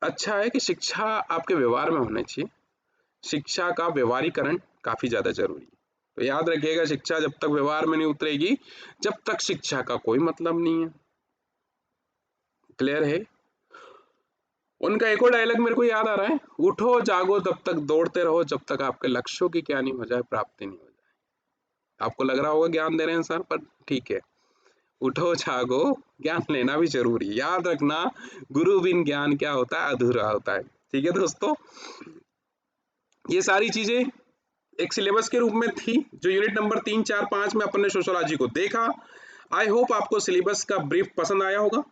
अच्छा है कि शिक्षा आपके व्यवहार में होना चाहिए, शिक्षा का व्यवहारीकरण काफी ज्यादा जरूरी है। तो याद रखिएगा, शिक्षा जब तक व्यवहार में नहीं उतरेगी, जब तक शिक्षा का कोई मतलब नहीं है। क्लियर है? उनका एक और डायलॉग मेरे को याद आ रहा है, उठो जागो तब तक दौड़ते रहो जब तक आपके लक्ष्यों की क्या नहीं हो जाए, प्राप्ति नहीं हो जाए। आपको लग रहा होगा ज्ञान दे रहे हैं सर, पर ठीक है, उठो जागो, ज्ञान लेना भी जरूरी। याद रखना, गुरु बिन ज्ञान क्या होता है, अधूरा होता है। ठीक है दोस्तों, ये सारी चीजें एक सिलेबस के रूप में थी जो यूनिट नंबर 3, 4, 5 में अपन ने सोशियोलॉजी को देखा। आई होप आपको सिलेबस का ब्रीफ पसंद आया होगा।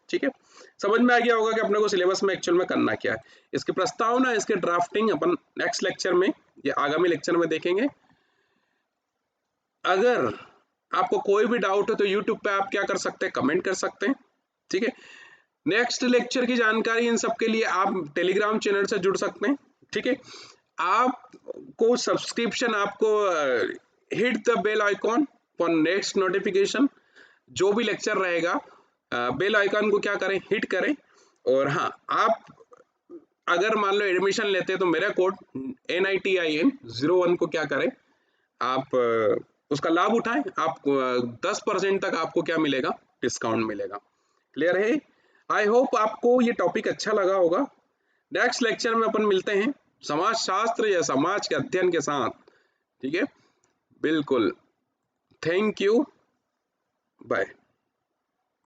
ठीक है, समझ में आ गया होगा कि अपने को सिलेबस में एक्चुअल में करना क्या है। इसकी प्रस्तावना, इसके ड्राफ्टिंग अपन नेक्स्ट लेक्चर में या आगामी लेक्चर में देखेंगे। अगर आपको कोई भी डाउट है तो यूट्यूब पे आप क्या कर सकते हैं, कमेंट कर सकते हैं। ठीक है, नेक्स्ट लेक्चर की जानकारी इन सब के लिए आप टेलीग्राम चैनल से जुड़ सकते हैं। ठीक है, आपको सब्सक्रिप्शन, आपको hit the bell icon for next notification. जो भी लेक्चर रहेगा बेल आइकॉन को क्या करें, हिट करें। और हाँ, आप अगर मान लो एडमिशन लेते हैं तो मेरा कोड NITIN01 को क्या करें, आप उसका लाभ उठाएं। आपको 10% तक आपको क्या मिलेगा, डिस्काउंट मिलेगा। क्लियर है? आई होप आपको ये टॉपिक अच्छा लगा होगा। नेक्स्ट लेक्चर में अपन मिलते हैं, समाज शास्त्र या समाज के अध्ययन के साथ। ठीक है, बिल्कुल। Thank you, bye.